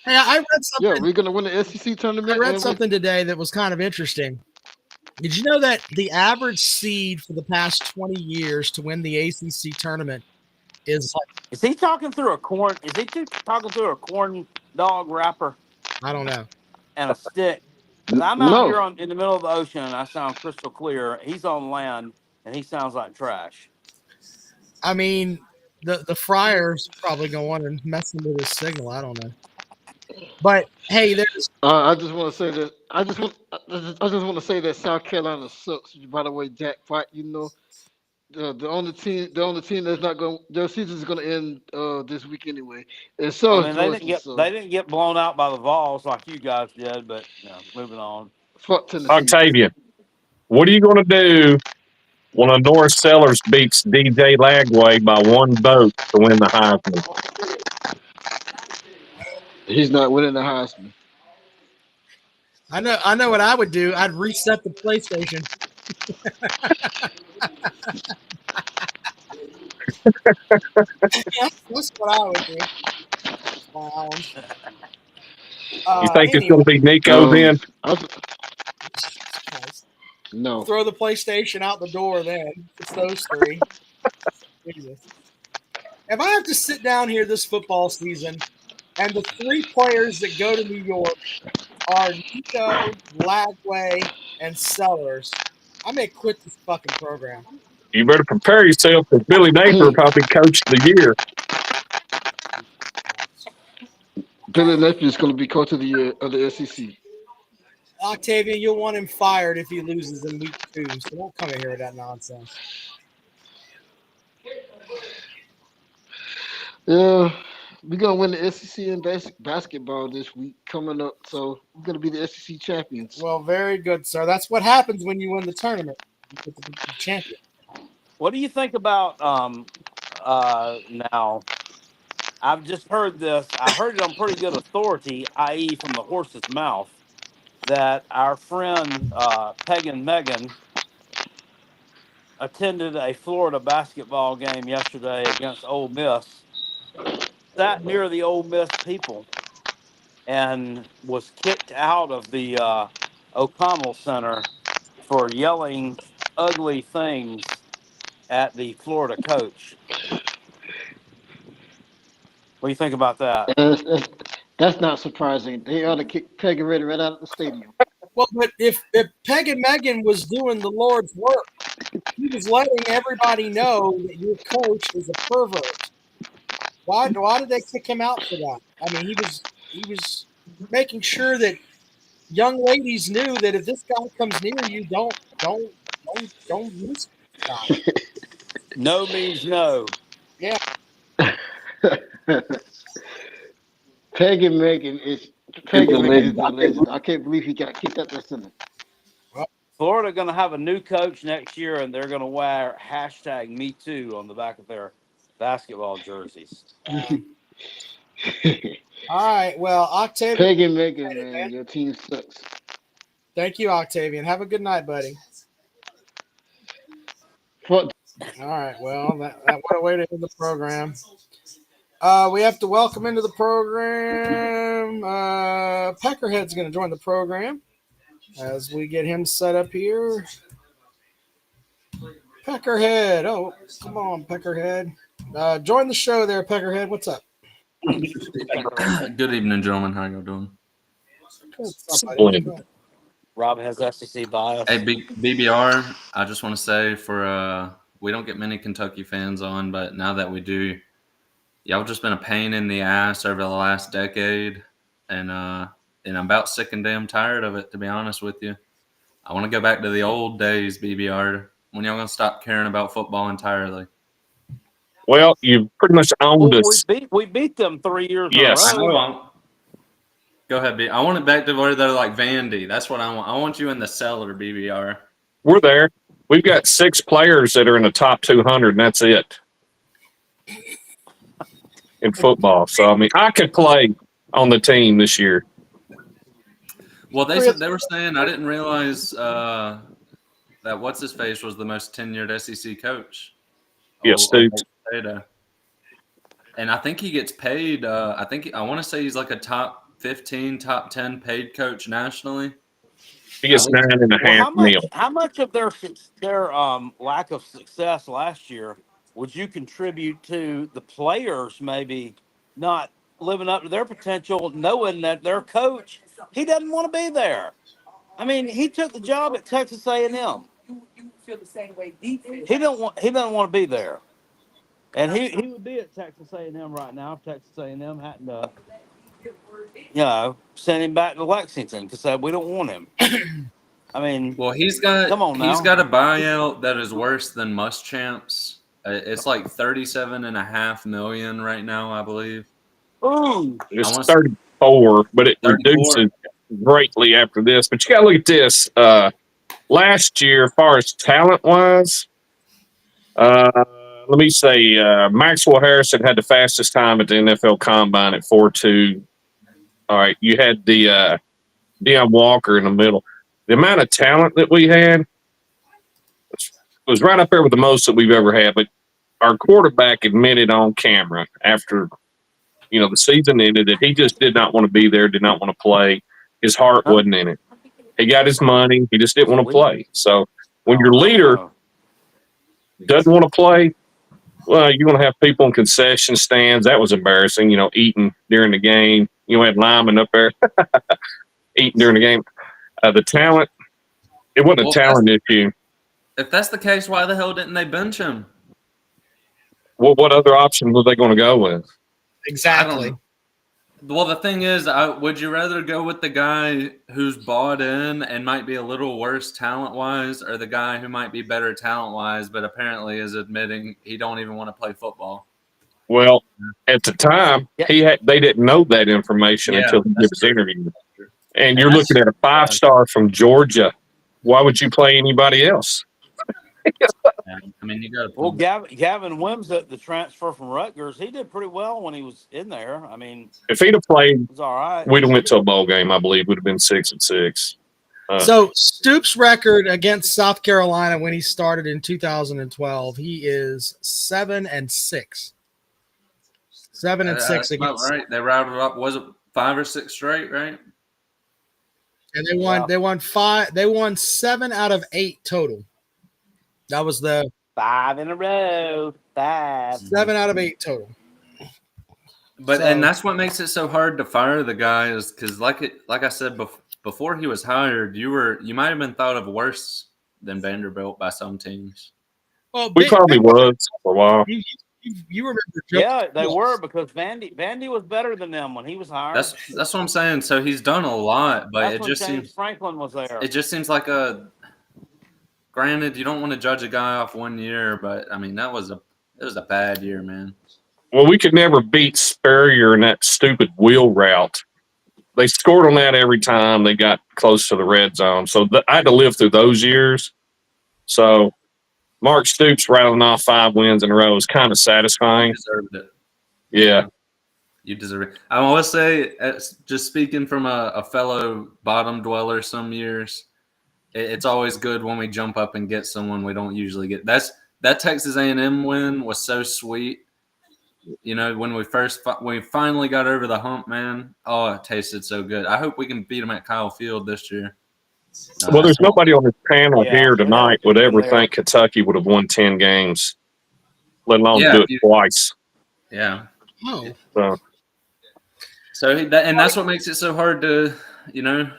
Hey, I read something. Yeah, we're gonna win the SEC tournament. I read something today that was kind of interesting. Did you know that the average seed for the past 20 years to win the ACC tournament is like? Is he talking through a corn? Is he talking through a corn dog wrapper? I don't know. And a stick. I'm out here in the middle of the ocean, and I sound crystal clear. He's on land, and he sounds like trash. I mean, the Friars probably going and messing with his signal. I don't know. But hey, there's. I just want to say that. I just want to say that South Carolina sucks. By the way, Jackpot. You know, the only team that's not going. Their season is going to end this week anyway. And so they didn't get blown out by the Vols like you guys did. But moving on. Fuck Tennessee. Octavian, what are you going to do when a North Sellers beats DJ Lagway by 1 vote to win the Heisman? He's not winning the Heisman. I know what I would do. I'd reset the PlayStation. That's what I would do. You think it's going to be Nico then? No. Throw the PlayStation out the door then. It's those 3. Jesus. If I have to sit down here this football season and the 3 players that go to New York are Nico, Lagway, and Sellers, I may quit this fucking program. You better prepare yourself because Billy Napier will probably coach of the year. Billy Napier is going to be coach of the year of the SEC. Octavian, you'll want him fired if he loses in week 2. So don't come in here with that nonsense. Yeah, we're gonna win the SEC in basketball this week coming up. So we're gonna be the SEC champions. Well, very good, sir. That's what happens when you win the tournament. You get the champion. What do you think about now? I've just heard this. I heard it on pretty good authority, i.e., from the horse's mouth, that our friend Peg and Megan attended a Florida basketball game yesterday against Ole Miss, sat near the Ole Miss people, and was kicked out of the O'Connell Center for yelling ugly things at the Florida coach. What do you think about that? That's not surprising. They ought to kick Peggy right out of the stadium. Well, but if Peg and Megan was doing the Lord's work, he was letting everybody know that your coach is a pervert. Why did they kick him out for that? I mean, he was making sure that young ladies knew that if this guy comes near you, don't miss him. No means no. Yeah. Peggy Megan is a legend. I can't believe he got kicked out the center. Florida going to have a new coach next year, and they're going to wear #MeToo on the back of their basketball jerseys. All right. Well, Octavian. Peggy Megan, man, your team sucks. Thank you, Octavian. Have a good night, buddy. What? All right. Well, that what a way to end the program. We have to welcome into the program. Peckerhead's going to join the program as we get him set up here. Peckerhead. Oh, come on, Peckerhead. Join the show there, Peckerhead. What's up? Good evening, gentlemen. How y'all doing? What's up, buddy? Rob has SEC bias. Hey, BBR, I just want to say we don't get many Kentucky fans on, but now that we do, y'all just been a pain in the ass over the last decade, and I'm about sick and damn tired of it, to be honest with you. I want to go back to the old days, BBR. When y'all gonna stop caring about football entirely? Well, you pretty much owned us. We beat them 3 years Yes. in a row. Go ahead, B. I want it back to where they're like Vandy. That's what I want. I want you in the cellar, BBR. We're there. We've got 6 players that are in the top 200, and that's it in football. So, I mean, I could play on the team this year. Well, they were saying, I didn't realize that what's-his-face was the most tenured SEC coach. Yes, dude. And I think he gets paid. I want to say he's like a top 15, top 10 paid coach nationally. He gets $9.5 million. How much of their lack of success last year would you contribute to the players maybe not living up to their potential, knowing that their coach, he doesn't want to be there? I mean, he took the job at Texas A&M. You feel the same way deep. He doesn't want to be there. And he would be at Texas A&M right now if Texas A&M hadn't, sent him back to Lexington because we don't want him. I mean, well, he's got come on now. He's got a buyout that is worse than Muschamp's. It's like $37.5 million right now, I believe. Ooh, it's 34, but it 34. Reduces greatly after this. But you got to look at this. Last year, as far as talent wise, let me say Maxwell Harrison had the fastest time at the NFL Combine at 4.2. All right, you had the Deion Walker in the middle. The amount of talent that we had was right up there with the most that we've ever had. But our quarterback admitted on camera after, the season ended that he just did not want to be there, did not want to play. His heart wasn't in it. He got his money. He just didn't want to play. So when your leader doesn't want to play, well, you're going to have people in concession stands. That was embarrassing, eating during the game. You had linemen up there eating during the game. The talent, it wasn't a talent issue. If that's the case, why the hell didn't they bench him? Well, what other option were they going to go with? Exactly. Well, the thing is, would you rather go with the guy who's bought in and might be a little worse talent-wise, or the guy who might be better talent-wise, but apparently is admitting he don't even want to play football? Well, at the time, they didn't know that information Yeah, until he that's gave his true. interview. And And you're that's- looking at a 5-star from Georgia. Why would you play anybody else? I mean, you got to. Well, Gavin Wimsatt, the transfer from Rutgers, he did pretty well when he was in there. I mean, If he'd have played, it was all right. we'd have went to a bowl game. I believe would have been 6-6. So Stoops' record against South Carolina when he started in 2012, he is 7-6. 7-6 That's about against, right. They routed up. Was it 5 or 6 straight? Right. and they won. Yeah. They won 5. They won 7 out of 8 total. That was the 5 in a row. 5. 7 out of 8 total. But So- and that's what makes it so hard to fire the guy is because, like I said before he was hired, you might have been thought of worse than Vanderbilt by some teams. Well, We probably was for a while. You remember? Joe- Yeah, they were because Vandy was better than them when he was hired. That's what I'm saying. So he's done a lot, but That's it when just James seems Franklin was there. it just seems like a. Granted, you don't want to judge a guy off 1 year, but I mean it was a bad year, man. Well, we could never beat Spurrier in that stupid wheel route. They scored on that every time they got close to the red zone. So I had to live through those years. So Mark Stoops rattling off 5 wins in a row is kind of You satisfying. deserved it. Yeah. You deserve it. I want to say, just speaking from a fellow bottom dweller, some years, it's always good when we jump up and get someone we don't usually get. That Texas A&M win was so sweet. You know, when we finally got over the hump, man. Oh, it tasted so good. I hope we can beat them at Kyle Field this year. Well, there's nobody on this panel Yeah, here tonight would ever there. think Kentucky would have won 10 games, let alone Yeah, do it twice. Yeah. Oh, So that's what makes it so hard to, you know.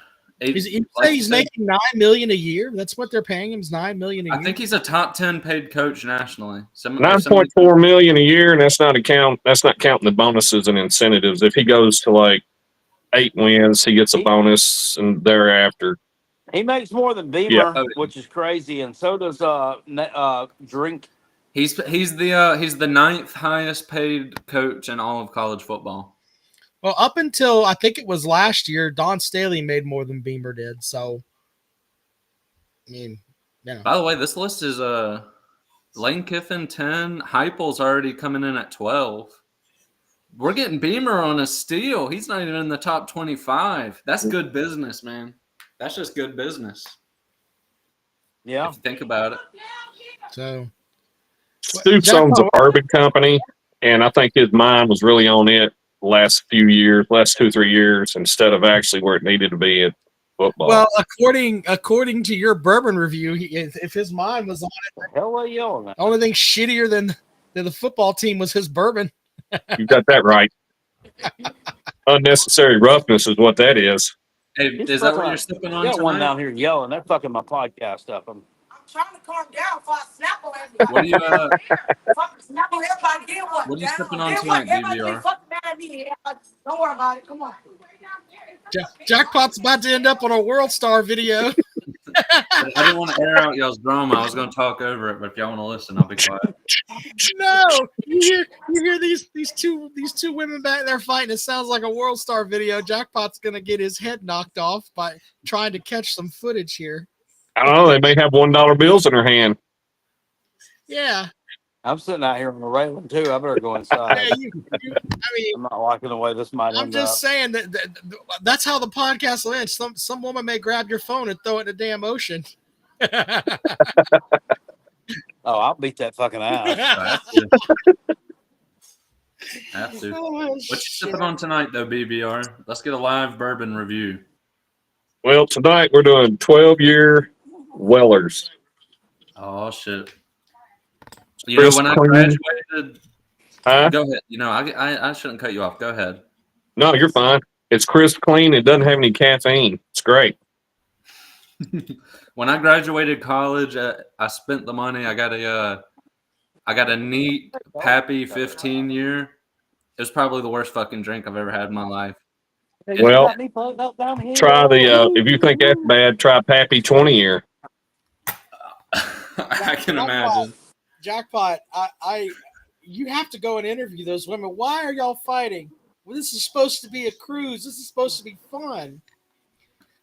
you say like he's you said, making $9 million a year. That's what they're paying him. Is $9 million a year. I think he's a top 10 paid coach nationally. 9.4 million a year, and that's not counting the bonuses and incentives. If he goes to like 8 wins, he gets a bonus, and thereafter. He makes more than Beamer, which is crazy, and so does Drink. He's the 9th highest paid coach in all of college football. Well, up until I think it was last year, Don Staley made more than Beamer did. So, I mean, yeah. By the way, this list is Lane Kiffin 10, Heupel's already coming in at 12. We're getting Beamer on a steal. He's not even in the top 25. That's good business, man. That's just good business. Yeah. If you think about it. So Stoops owns a bourbon company, and I think his mind was really on it the last 2 or 3 years, instead of actually where it needed to be at football. Well, according to your bourbon review, if his mind was on it, The hell are you yelling at? the only thing shittier than the football team was his bourbon. You got that right. Unnecessary roughness is what that is. Hey, is that what you're sipping on You got one tonight? down here yelling. They're fucking my podcast up. I'm trying to calm down before I snap on everybody. What are you Fucking snap on everybody. Then what? What are you Damn, sipping on then tonight, what? Everybody DVR? be fucking mad at me. Don't worry about it. Come on. Jackpot's about to end up on a World Star video. I didn't want to air out y'all's drama. I was going to talk over it, but if y'all want to listen, I'll be quiet. No, you hear these two women back there fighting. It sounds like a World Star video. Jackpot's gonna get his head knocked off by trying to catch some footage here. I don't know. They may have $1 bills in their hand. Yeah, I'm sitting out here on the railing too. I better go inside. yeah. I mean, I'm not liking the way this might I'm end just up. saying that's how the podcast will end. Some woman may grab your phone and throw it in the damn ocean. Oh, I'll beat that fucking ass. Have to. Oh, What you shit. sipping on tonight, though, BBR? Let's get a live bourbon review. Well, tonight we're doing 12-year Wellers. Oh, shit. You know, Chris when I Clean. graduated... Huh? Go ahead. You know, I shouldn't cut you off. Go ahead. No, you're fine. It's crisp clean. It doesn't have any caffeine. It's great. When I graduated college, I spent the money. I got a neat Pappy 15 year, It was probably the worst fucking drink I've ever had in my life. You Well, got me plugged up down here. try the if you think that's bad, try Pappy 20-year. I can imagine. Jackpot, you have to go and interview those women. Why are y'all fighting? Well, this is supposed to be a cruise. This is supposed to be fun.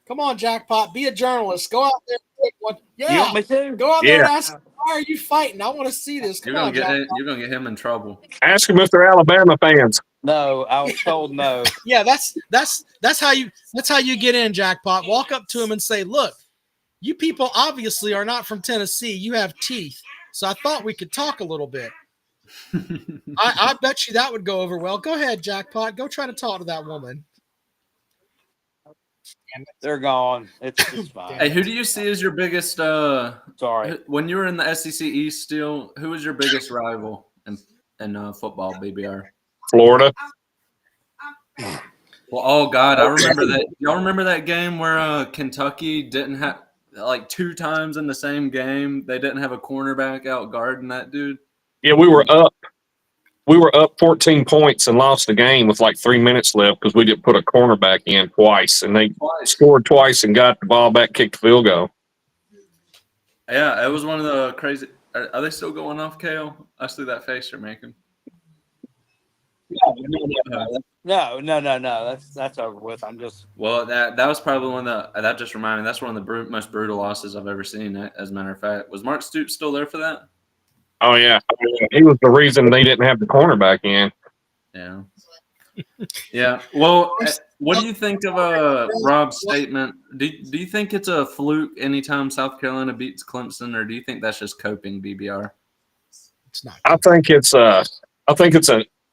Come on, Jackpot, be a journalist. Go out there and take one. You Yeah, want me to? go out there and Yeah. ask, why are you fighting? I want to see this. Come on, Jackpot. You're gonna get him in trouble. Ask him if they're Alabama fans. No, I was told no. Yeah, that's how you get in, Jackpot. Walk up to him and say, look, you people obviously are not from Tennessee. You have teeth. So I thought we could talk a little bit. I bet you that would go over well. Go ahead, Jackpot. Go try to talk to that woman. They're gone. It's fine. Hey, who do you see as your biggest? Sorry. When you were in the SEC East, still, who was your biggest rival in football, BBR? Florida. Well, oh God, I remember that. Y'all remember that game where Kentucky didn't have like 2 times in the same game? They didn't have a cornerback out guarding that dude. Yeah, we were up. We were up 14 points and lost the game with like 3 minutes left because we didn't put a cornerback in twice, and they scored twice and got the ball back, kicked the field goal. Yeah, it was one of the crazy. Are they still going off, Kale? I see that face you're making. No. That's over with. I'm just. Well, that was probably one of that just reminded me. That's one of the most brutal losses I've ever seen. As a matter of fact, was Mark Stoops still there for that? Oh yeah, he was the reason they didn't have the cornerback in. Yeah. Yeah. Well, what do you think of Rob's statement? Do you think it's a fluke anytime South Carolina beats Clemson, or do you think that's just coping, BBR? It's not. I think it's a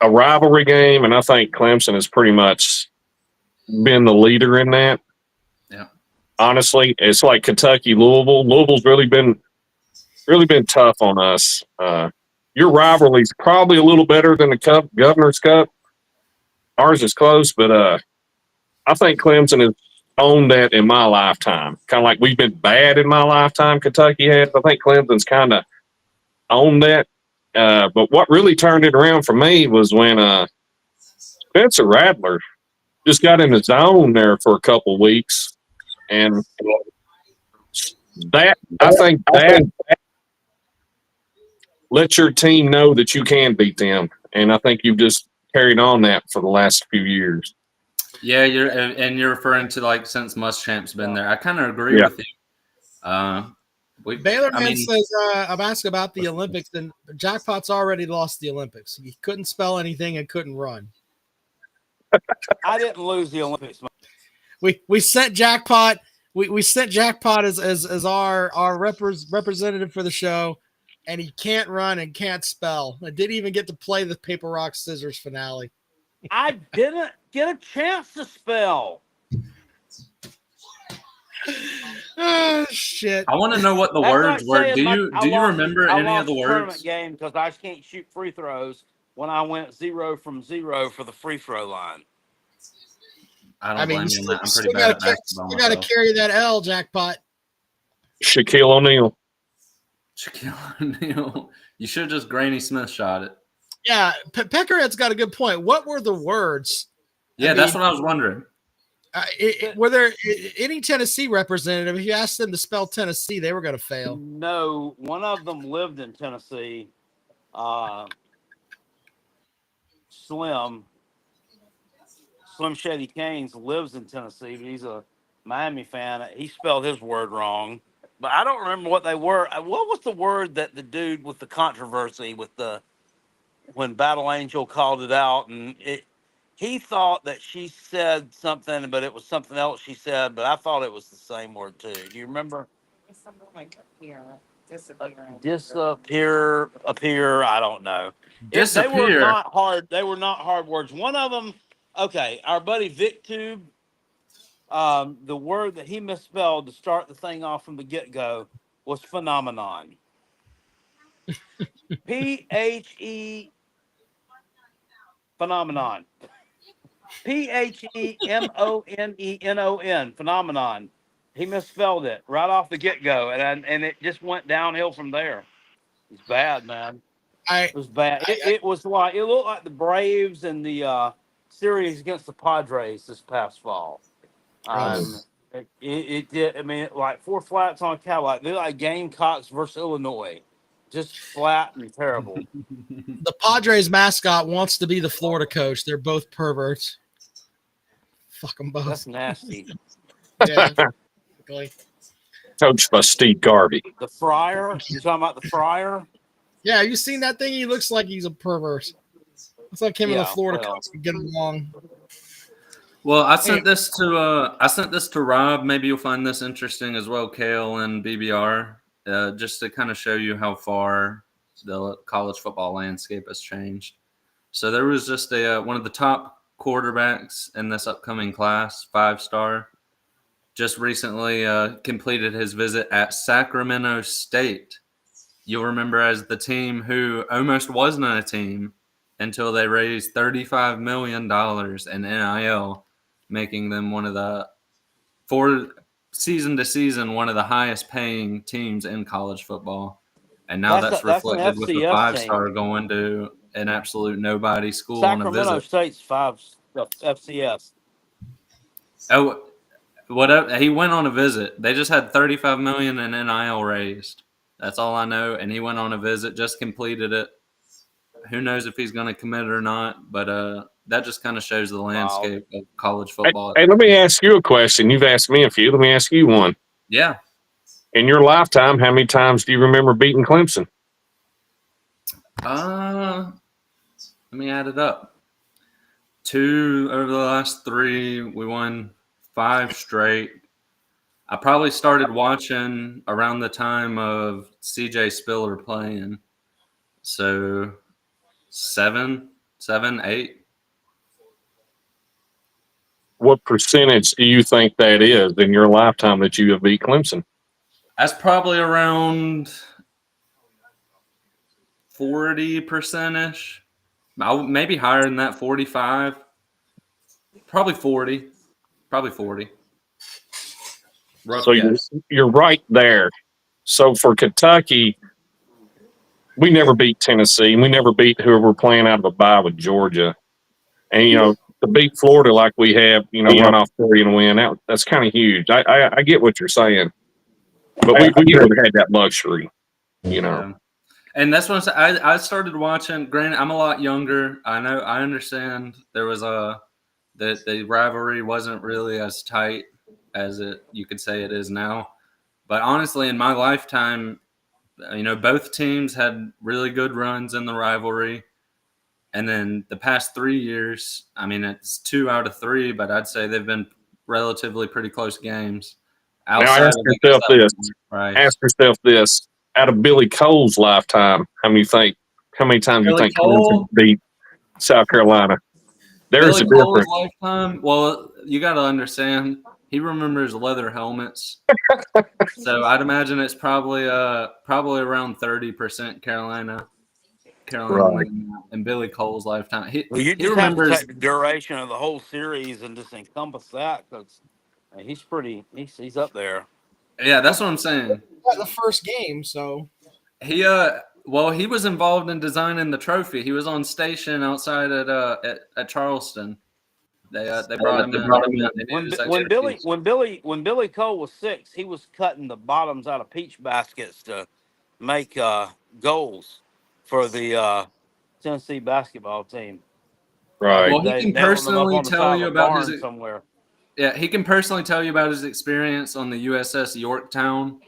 rivalry game, and I think Clemson has pretty much been the leader in that. Yeah. Honestly, it's like Kentucky, Louisville. Louisville's really been tough on us. Your rivalry's probably a little better than the Governor's Cup. Ours is close, but I think Clemson has owned that in my lifetime. Kind of like we've been bad in my lifetime, Kentucky has. I think Clemson's kind of owned that. But what really turned it around for me was when Spencer Rattler just got in the zone there for a couple of weeks. And I think that let your team know that you can beat them. And I think you've just carried on that for the last few years. Yeah, you're referring to like since Muschamp's been there. I kind of agree with you. Baylor man says, I'm asking about the Olympics, and Jackpot's already lost the Olympics. He couldn't spell anything and couldn't run. I didn't lose the Olympics. We sent Jackpot. We sent Jackpot as our representative for the show, and he can't run and can't spell. I didn't even get to play the paper, rock, scissors finale. I didn't get a chance to spell. Oh shit! I want to know what the words were. Do you remember any of the words? Tournament game because I can't shoot free throws when I went 0 from 0 for the free throw line. I mean, you still, I'm pretty bad at basketball. You got to carry that L, Jackpot. Shaquille O'Neal. You should have just Granny Smith shot it. Yeah, Peckerhead's got a good point. What were the words? Yeah, that's what I was wondering. Were there any Tennessee representative? If you asked them to spell Tennessee, they were going to fail. No, one of them lived in Tennessee. Slim Shady Canes lives in Tennessee, but he's a Miami fan. He spelled his word wrong, but I don't remember what they were. What was the word that the dude with the controversy with when Battle Angel called it out, and he thought that she said something, but it was something else she said, but I thought it was the same word too. Do you remember? It's something like appear, appear. I don't know. Disappear. They were not hard. They were not hard words. One of them, okay, our buddy Vic Tube, the word that he misspelled to start the thing off from the get-go was phenomenon. P-H-E phenomenon. P-H-E-M-O-N-E-N-O-N phenomenon. He misspelled it right off the get-go, and it just went downhill from there. It's bad, man. It was bad. It was like it looked like the Braves and the series against the Padres this past fall. It did. I mean, like four flats on a cow. Like they're like Gamecocks versus Illinois, just flat and terrible. The Padres mascot wants to be the Florida coach. They're both perverts. Fuck them both. That's nasty. Yeah. Exactly. Coached by Steve Garvey. The Friar. You talking about the Friar? Yeah, you seen that thing? He looks like he's a pervert. It's like him and the Yeah, Florida well. coach can get along. Well, I sent this to Rob. Maybe you'll find this interesting as well, Kale and BBR, just to kind of show you how far the college football landscape has changed. So there was just one of the top quarterbacks in this upcoming class, 5-star, just recently completed his visit at Sacramento State. You'll remember as the team who almost wasn't a team until they raised $35 million in NIL, making them one of the, for season to season, one of the highest paying teams in college football. And now that's reflected with the FCS 5-star team. going to an absolute nobody school Sacramento on a visit. State's FCS. Oh, whatever. He went on a visit. They just had $35 million in NIL raised. That's all I know. And he went on a visit, just completed it. Who knows if he's going to commit or not? But that just kind of shows the landscape of college football. Hey, let me ask you a question. You've asked me a few. Let me ask you one. Yeah. In your lifetime, how many times do you remember beating Clemson? Let me add it up. 2 over the last 3. We won 5 straight. I probably started watching around the time of CJ Spiller playing. So 7, 8. What percentage do you think that is in your lifetime that you have beat Clemson? That's probably around 40%-ish. Maybe higher than that, 45. Probably 40. Probably 40. Rough So guess. you're right there. So for Kentucky, we never beat Tennessee. We never beat whoever we're playing out of a bye with Georgia. And, to beat Florida like we have, run off 30 and win, that's kind of huge. I get what you're saying. But we never had that luxury, Yeah. And that's what I started watching. Granted, I'm a lot younger. I understand there was the rivalry wasn't really as tight as you could say it is now. But honestly, in my lifetime, both teams had really good runs in the rivalry. And then the past 3 years, I mean, it's 2 out of 3, but I'd say they've been relatively pretty close games. Now ask yourself this. Right. Ask yourself this. Out of Billy Cole's lifetime, how many times do you think Clemson beat South Carolina? There's Billy a Cole's difference. lifetime. Well, you got to understand, he remembers leather helmets. So I'd imagine it's probably around 30% Carolina Right. in Billy Cole's lifetime. He You just remembers. have to take the duration of the whole series and just encompass that because he's up there. Yeah, that's what I'm saying. The first game, so He was involved in designing the trophy. He was on station outside at Charleston. They brought him in. When Billy Cole was 6, he was cutting the bottoms out of peach baskets to make goals for the Tennessee basketball team. Right. Well, he can personally tell you about his somewhere. Yeah, he can personally tell you about his experience on the USS Yorktown.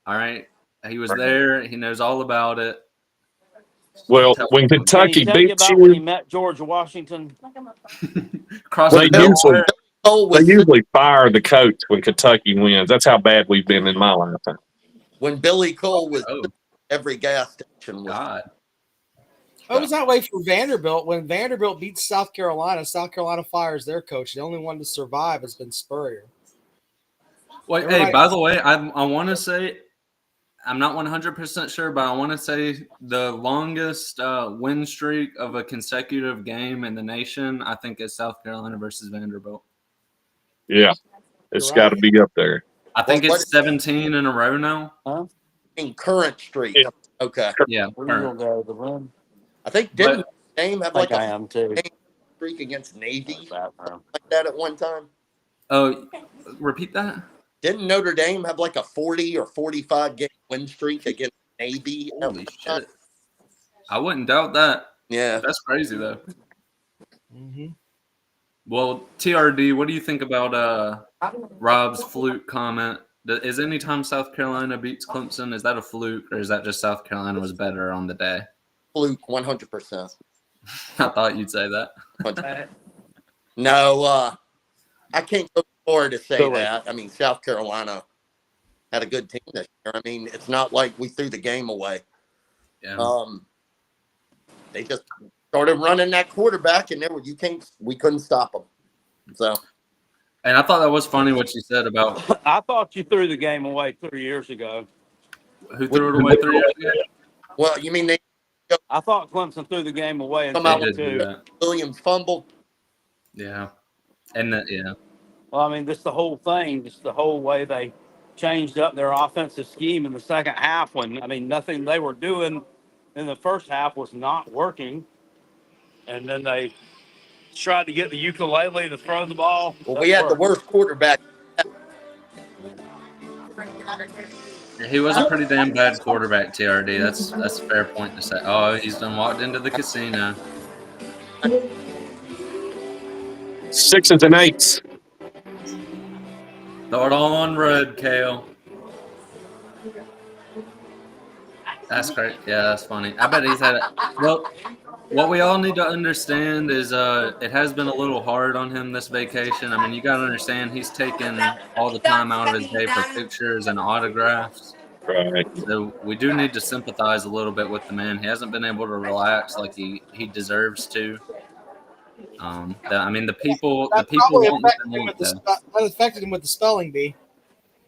All right, he was there. He knows all about it. Well, when Kentucky beats you, when he met George Washington, they usually fire the coach when Kentucky wins. That's how bad we've been in my lifetime. When Billy Cole was every gas station was. God. it was that way for Vanderbilt. When Vanderbilt beats South Carolina fires their coach. The only one to survive has been Spurrier. Well, hey, by the way, I want to say, I'm not 100% sure, but I want to say the longest win streak of a consecutive game in the nation, I think, is South Carolina versus Vanderbilt. Yeah, it's got to be up there. I think it's 17 in a row now. In current streak. Yeah. Okay. Yeah. the run. I think But didn't Dame have I like think I a am too. streak against Navy Bathroom. like that at one time? oh, repeat that. Didn't Notre Dame have like a 40 or 45 game win streak against Navy at Holy one time? shit! I wouldn't doubt that. Yeah. That's crazy though. Mm-hmm. Well, TRD, what do you think about Rob's fluke comment? Is anytime South Carolina beats Clemson, is that a fluke or is that just South Carolina was better on the day? Fluke 100%. I thought you'd say that. No, I can't go forward to say Go away. that. I mean, South Carolina had a good team this year. I mean, it's not like we threw the game away. Yeah. They just started running that quarterback, and we couldn't stop them. So, And I thought that was funny what you said about I thought you threw the game away 3 years ago. who threw it away 3 years ago. well, you mean they I thought Clemson threw the game away in Come They out did do 22. that. Williams fumbled? Yeah. And that, yeah. Well, I mean, just the whole thing, just the whole way they changed up their offensive scheme in the second half when, I mean, nothing they were doing in the first half was not working. And then they tried to get the ukulele to throw the ball. Well, we had the worst quarterback. He was a pretty damn bad quarterback, TRD. That's a fair point to say. Oh, he's done walked into the casino. 6s and 8s. Throw it all on road, Kale. That's great. Yeah, that's funny. I bet he's had it. Well, what we all need to understand is it has been a little hard on him this vacation. I mean, you got to understand he's taken all the time out of his day for pictures and autographs. Right. So we do need to sympathize a little bit with the man. He hasn't been able to relax like he deserves to. I mean, the people Probably want that affected him with the spelling bee.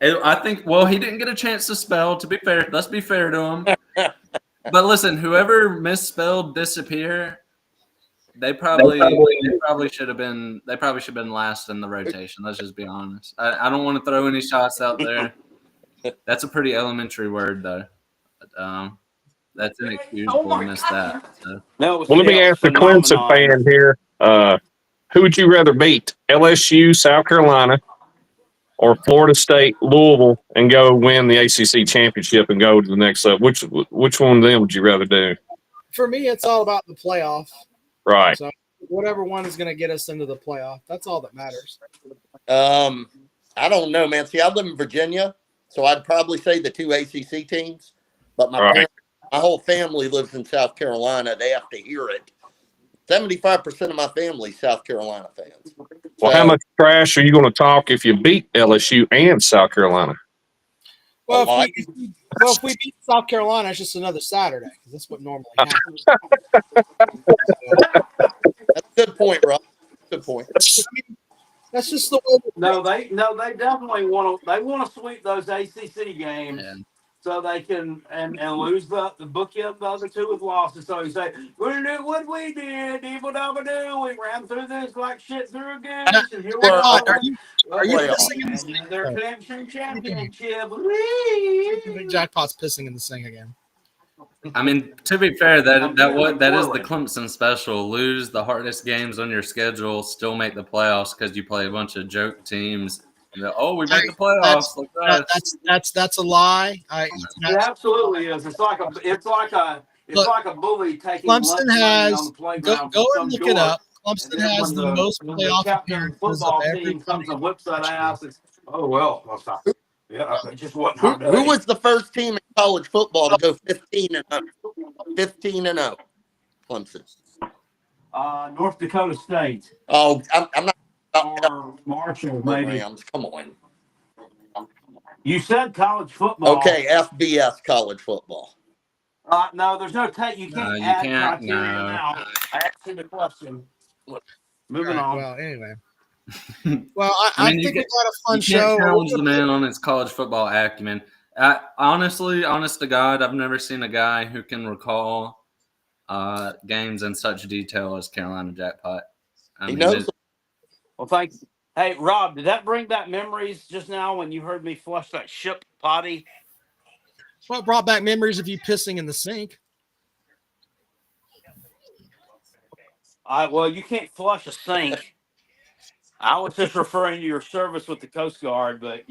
I think, well, he didn't get a chance to spell, to be fair. Let's be fair to him. But listen, whoever misspelled disappear, they probably should have been last in the rotation. Let's just be honest. I don't want to throw any shots out there. That's a pretty elementary word, though. That's inexcusable to miss that. So. That was Well, let me ask the Clemson fan here. Who would you rather beat? LSU, South Carolina, or Florida State, Louisville, and go win the ACC championship and go to the next level? Which one of them would you rather do? For me, it's all about the playoff. Right. So whatever one is going to get us into the playoff, that's all that matters. I don't know, man. See, I live in Virginia, so I'd probably say the two ACC teams. But my whole family lives in South Carolina. They have to hear it. 75% of my family South Carolina fans. Well, how much trash are you going to talk if you beat LSU and South Carolina? Well, if we beat South Carolina, it's just another Saturday because that's what normally happens. That's a good point, Rob. Good point. That's just the way. They definitely want to sweep those ACC games. Yeah. So they can and lose the bookend the other two with losses. So you say, we're gonna do what we did, evil double do. We ran through this like shit through a goose, and here we are. Are you pissing in the sink? Their Clemson championship. Jackpot's pissing in the sink again. I mean, to be fair, that is the Clemson special. Lose the hardest games on your schedule, still make the playoffs because you play a bunch of joke teams. We made the playoffs. That's a lie. It absolutely is. It's like a bully taking Clemson lunch has on the playground. go and look it up. Clemson has the most playoff appearances football of every team comes and whips that ass. Oh well, I'll stop. Yeah, it just wasn't. Who was the first team in college football to go 15-0? 15-0. Clemson. North Dakota State. Oh, I'm not. Or Marshall, maybe. Rams. Come on. You said college football. Okay, FBS college football. No, there's no take. You can't you add can't, criteria no. now. Answer the question. Moving on. Well, anyway. Well, I think we got a fun You can't show. challenge the man on his college football acumen. Honest to God, I've never seen a guy who can recall games in such detail as Carolina Jackpot. He knows. Well, thanks. Hey, Rob, did that bring back memories just now when you heard me flush that ship potty? What brought back memories of you pissing in the sink? Well, you can't flush a sink. I was just referring to your service with the Coast Guard, but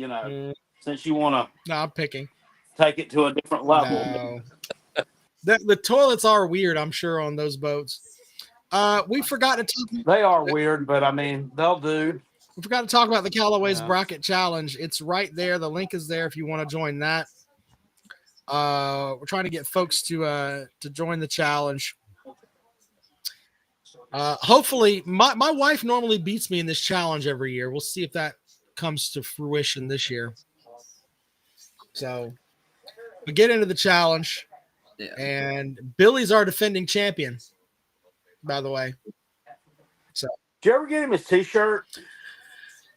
since you want to No, I'm picking. take it to a different level, No. The toilets are weird, I'm sure, on those boats. We forgot to talk. they are weird, but I mean they'll do. We forgot to talk about the Callaway's Yeah. Bracket Challenge. It's right there. The link is there if you want to join that. We're trying to get folks to join the challenge. Hopefully, my wife normally beats me in this challenge every year. We'll see if that comes to fruition this year. So, we get into the challenge, and Billy's our defending champion, by the way. So, Did you ever get him his T-shirt?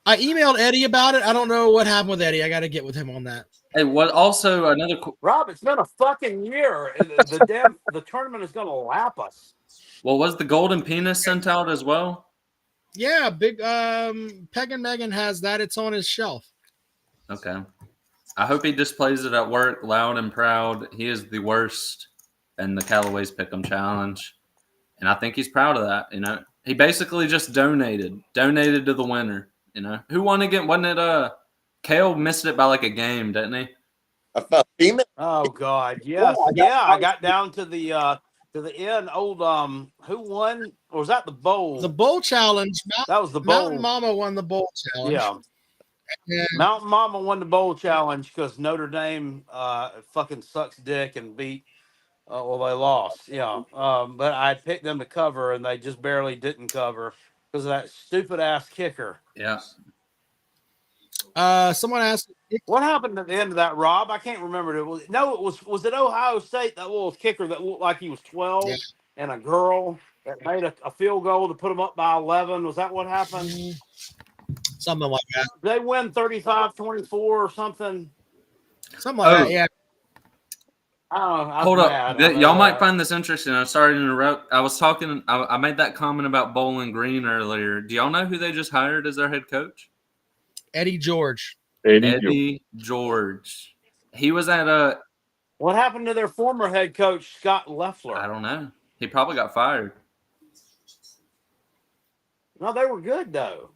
I emailed Eddie about it. I don't know what happened with Eddie. I got to get with him on that. Hey, what? Also, another. Rob, it's been a fucking year. The tournament is going to lap us. Well, was the golden penis sent out as well? Yeah, big Peg and Megan has that. It's on his shelf. Okay. I hope he displays it at work loud and proud. He is the worst in the Callaway's Pick'em Challenge. And I think he's proud of that. He basically just donated to the winner. Who won again? Wasn't it Kale missed it by like a game, didn't he? Female. Oh God, yes, I got down to the end. Old who won? Or was that the bowl? The bowl challenge. That was the bowl. Mountain Mama won the bowl challenge. Yeah. And Mountain Mama won the bowl challenge because Notre Dame fucking sucks dick and beat. Well, they lost. Yeah. But I picked them to cover and they just barely didn't cover because of that stupid ass kicker. Yeah. someone asked, What happened at the end of that, Rob? I can't remember. It was it Ohio State, that little kicker that looked like he was 12 Yeah. and a girl that made a field goal to put them up by 11. Was that what happened? something like that. They win 35-24 or something. Something like that. Yeah. I don't know. I'm Hold mad. up. Y'all might find this interesting. I'm sorry to interrupt. I was talking, I made that comment about Bowling Green earlier. Do y'all know who they just hired as their head coach? Eddie George. Eddie George. He was at What happened to their former head coach, Scott Leffler? I don't know. He probably got fired. No, they were good, though.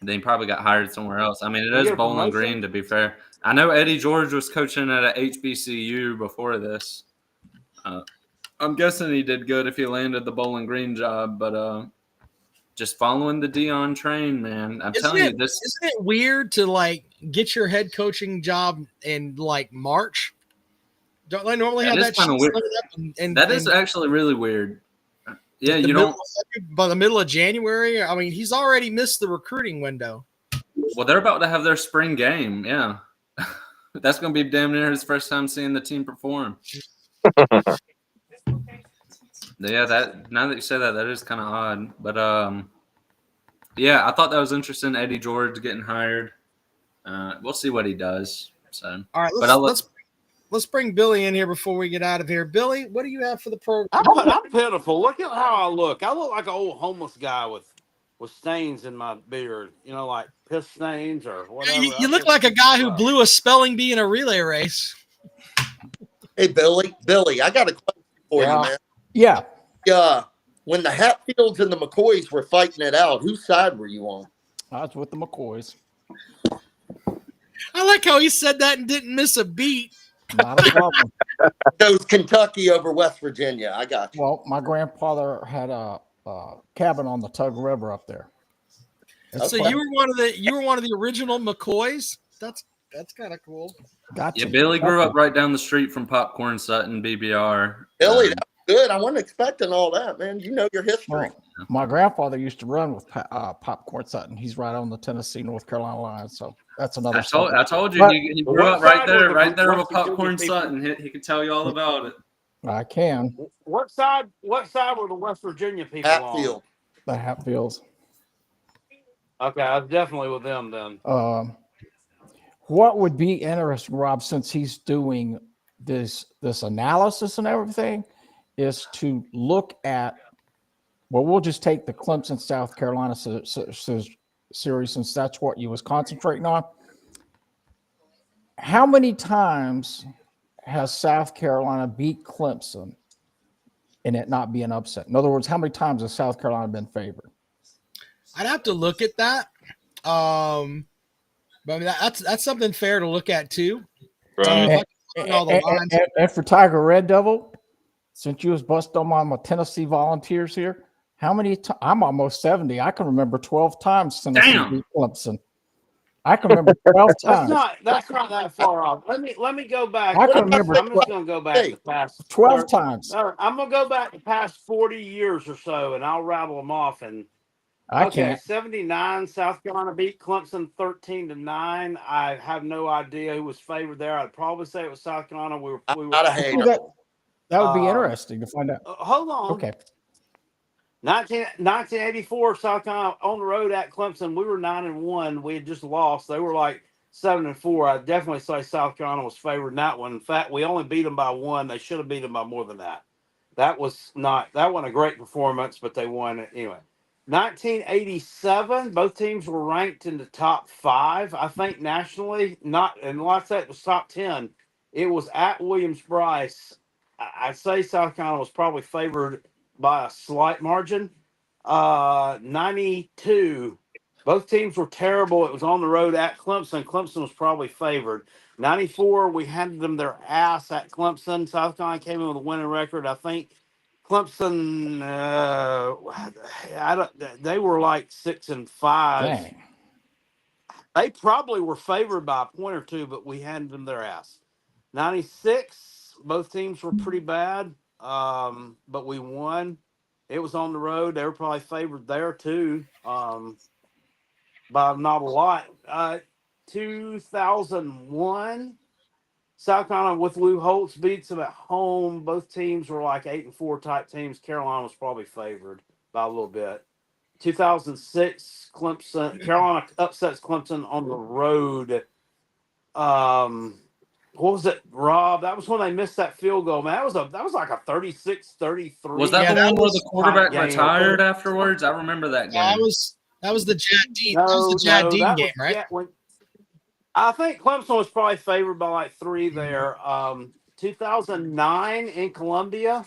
Then he probably got hired somewhere else. I mean, it You is get a Bowling promotion? Green, to be fair. I know Eddie George was coaching at a HBCU before this. I'm guessing he did good if he landed the Bowling Green job, but just following the Dion train, man. I'm telling you, this isn't it weird to like get your head coaching job in like March? Don't they normally have is that kinda shit weird. set up and that is actually really weird. Yeah, you don't. By the middle of January. I mean, he's already missed the recruiting window. Well, they're about to have their spring game. Yeah, that's going to be damn near his first time seeing the team perform. Yeah, that now that you say that, that is kind of odd. But yeah, I thought that was interesting. Eddie George getting hired. We'll see what he does. So, All right, let's bring Billy in here before we get out of here. Billy, what do you have for the program? I'm pitiful. Look at how I look. I look like an old homeless guy with stains in my beard. Like piss stains or whatever. You look like a guy who blew a spelling bee in a relay race. Hey, Billy, I got a question for you, man. Yeah. When the Hatfields and the McCoys were fighting it out, whose side were you on? I was with the McCoys. I like how he said that and didn't miss a beat. Not a problem. Chose Kentucky over West Virginia. I got you. Well, my grandfather had a cabin on the Tug River up there. So you were one of the original McCoys. That's kind of cool. Gotcha. yeah, Billy grew up right down the street from Popcorn Sutton BBR. Billy, that was good. I wasn't expecting all that, man. You know your history. Well, my grandfather used to run with Popcorn Sutton. He's right on the Tennessee North Carolina line, so that's another. I told you But he grew up right there with Popcorn Sutton. He can tell you all about it. I can. What side were the West Virginia people Hatfield. The Hatfields. on? Okay, I was definitely with them then. What would be interesting, Rob, since he's doing this analysis and everything, is to look at. Well, we'll just take the Clemson South Carolina series since that's what you was concentrating on. How many times has South Carolina beat Clemson and it not be an upset? In other words, how many times has South Carolina been favored? I'd have to look at that. But I mean, that's something fair to look at too. Right. If I can find all the lines, And for Tiger Red Devil, since you was busted on my Tennessee Volunteers here, how many times? I'm almost 70. I can remember 12 times Tennessee Damn. beat Clemson. I can remember 12 times. That's not that far off. Let me go back. I can remember I'm just gonna go back Hey, the past 12 times. I'm gonna go back the past 40 years or so, and I'll rattle them off. And I okay, can't. 79, South Carolina beat Clemson 13-9. I have no idea who was favored there. I'd probably say it was South Carolina. We were Not a hater. That would be interesting to find out. hold on. Okay. 1984, South Carolina on the road at Clemson. We were 9-1. We had just lost. They were like 7-4. I'd definitely say South Carolina was favored in that one. In fact, we only beat them by one. They should have beat them by more than that. That wasn't a great performance, but they won it anyway. 1987, both teams were ranked in the top 5, I think, nationally. And like I said, it was top 10. It was at Williams-Brice. I'd say South Carolina was probably favored by a slight margin. 92, both teams were terrible. It was on the road at Clemson. Clemson was probably favored. 94, we handed them their ass at Clemson. South Carolina came in with a winning record. I think Clemson, they were like 6-5. Dang. They probably were favored by a point or two, but we handed them their ass. 96, both teams were pretty bad, but we won. It was on the road. They were probably favored there too, by not a lot. 2001, South Carolina with Lou Holtz beats them at home. Both teams were like 8-4 type teams. Carolina was probably favored by a little bit. 2006, Carolina upsets Clemson on the road. What was it, Rob? That was when they missed that field goal, man. That was like a 36-33. Was that Yeah, the that one where was the quarterback game. retired afterwards? I remember that game. that was the Jad Dean. No, that was the Jad Dean that game, was, right? yeah, I think Clemson was probably favored by like 3 there. 2009 in Columbia,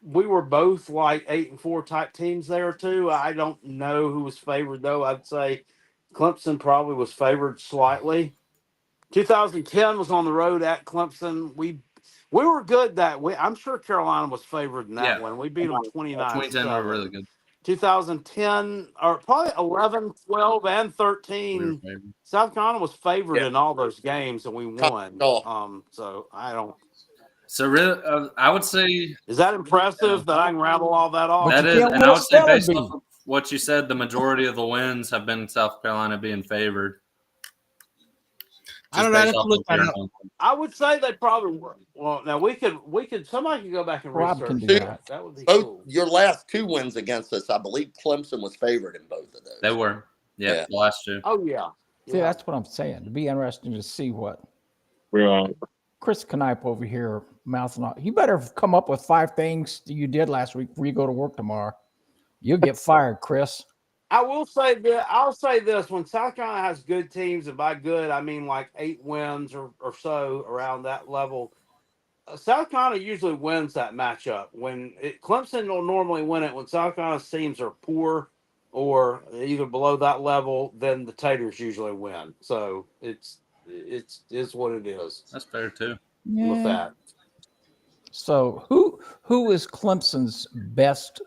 we were both like 8-4 type teams there too. I don't know who was favored though. I'd say Clemson probably was favored slightly. 2010 was on the road at Clemson. We were good that way. I'm sure Carolina was favored in that one. We beat them 29-7. 2010 were really good. 2010, or probably 11, 12, and 13. South Carolina was favored in all those games, and we won. So I don't. So really, I would say, is that impressive that I can rattle all that off? That is, and I would say based on what you said, the majority of the wins have been South Carolina being favored. I don't know. I have to look that up. I would say they probably were. Well, now we could. Somebody could go back and Rob research can do that. That would be Both cool. your last 2 wins against us, I believe Clemson was favored in both of those. They were, the last 2. Oh yeah. See, that's what I'm saying. It'd be interesting to see what Right. Chris Knipe over here mouthing off. You better come up with 5 things that you did last week before you go to work tomorrow. You'll get fired, Chris. I will say that I'll say this: when South Carolina has good teams, and by good I mean like 8 wins or so around that level, South Carolina usually wins that matchup. Clemson will normally win it when South Carolina's teams are poor or either below that level, then the Taters usually win. So it's what it is. That's fair too. With that. So who is Clemson's best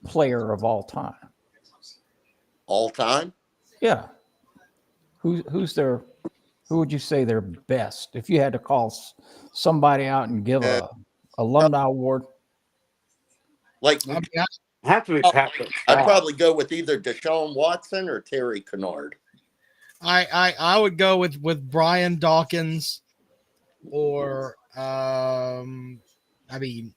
player of all time? All time? Yeah. Who would you say their best? If you had to call somebody out and give a alumni award. Like, have to be Patrick. I'd probably go with either Deshaun Watson or Terry Kennard. I would go with Brian Dawkins, or I mean,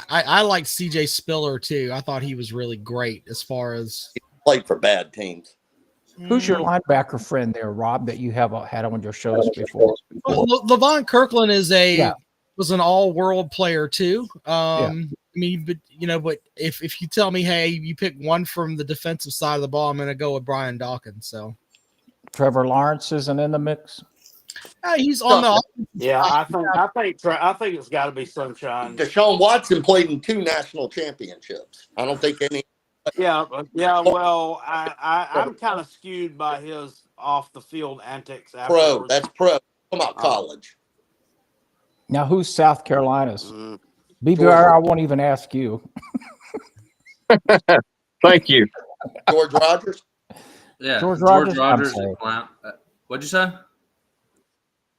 I like CJ Spiller too. I thought he was really great as far as he played for bad teams. Who's your linebacker friend there, Rob, that you have had on your shows before? Levon Kirkland was an all-world player too. I mean, but if you tell me, hey, you pick one from the defensive side of the ball, I'm going to go with Brian Dawkins. So Trevor Lawrence isn't in the mix. He's on the. Yeah, I think it's got to be Sunshine. Deshaun Watson played in 2 national championships. I don't think any. Yeah. Well, I'm kind of skewed by his off the field antics Pro. afterwards. That's pro. Come on, college. Now, who's South Carolina's? Mm. BBR, I won't even ask you. Thank you. George Rogers. Yeah, George George Rogers? Rogers. I'm What'd you say?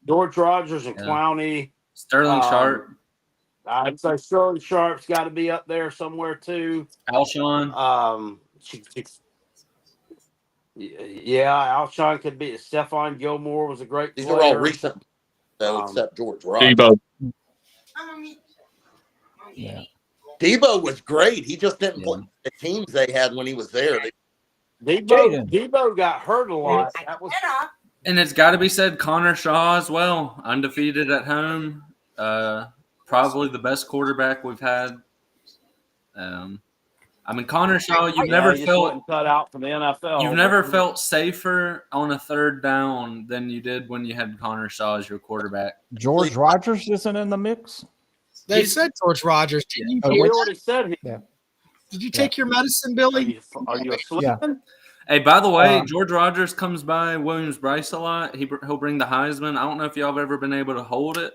George Rogers and Yeah. Clowney. Sterling Sharp, I'd say Sterling Sharp's got to be up there somewhere too. Alshon. Yeah, Alshon could be. Stephon Gilmore was a great These player. are all recent, though, except George Rogers. Debo. Yeah. Debo was great. He just didn't play the teams they had when he was there. Debo got hurt a lot. That was And it's got to be said, Connor Shaw as well, undefeated at home. Probably the best quarterback we've had. I mean, Connor Shaw, you've never felt cut out from the NFL. You've never felt safer on a third down than you did when you had Connor Shaw as your quarterback. George Rogers isn't in the mix? They said George Rogers. He already said he. Yeah. Did you take your medicine, Billy? Are you asleep? Yeah. Hey, by the way, George Rogers comes by Williams-Brice a lot. He'll bring the Heisman. I don't know if y'all have ever been able to hold it.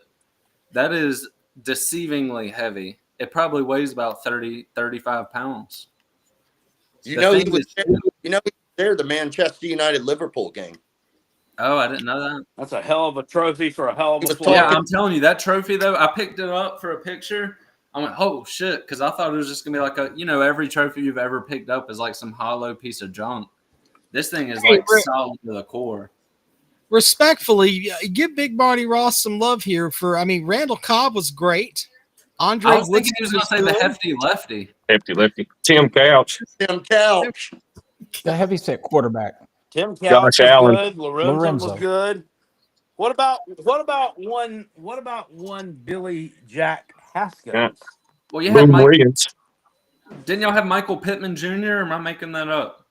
That is deceivingly heavy. It probably weighs about 30, 35 pounds. He was there the Manchester United-Liverpool game. Oh, I didn't know that. That's a hell of a trophy for a hell of a Yeah, I'm telling you, that trophy, though, I picked it up for a picture. I went, oh, shit, because I thought it was just going to be like every trophy you've ever picked up is like some hollow piece of junk. This thing is like solid to the core. Respectfully, give Big Barney Ross some love here Randall Cobb was great. Andre I was thinking he was going to say the hefty lefty. Hefty lefty. Tim Couch. The heavyset quarterback. Tim Couch Josh was Allen. good. Lorenzo was good. What about one Billy Jack Haskins? Yeah. Well, you had Williams. Didn't y'all have Michael Pittman Jr.? Or am I making that up?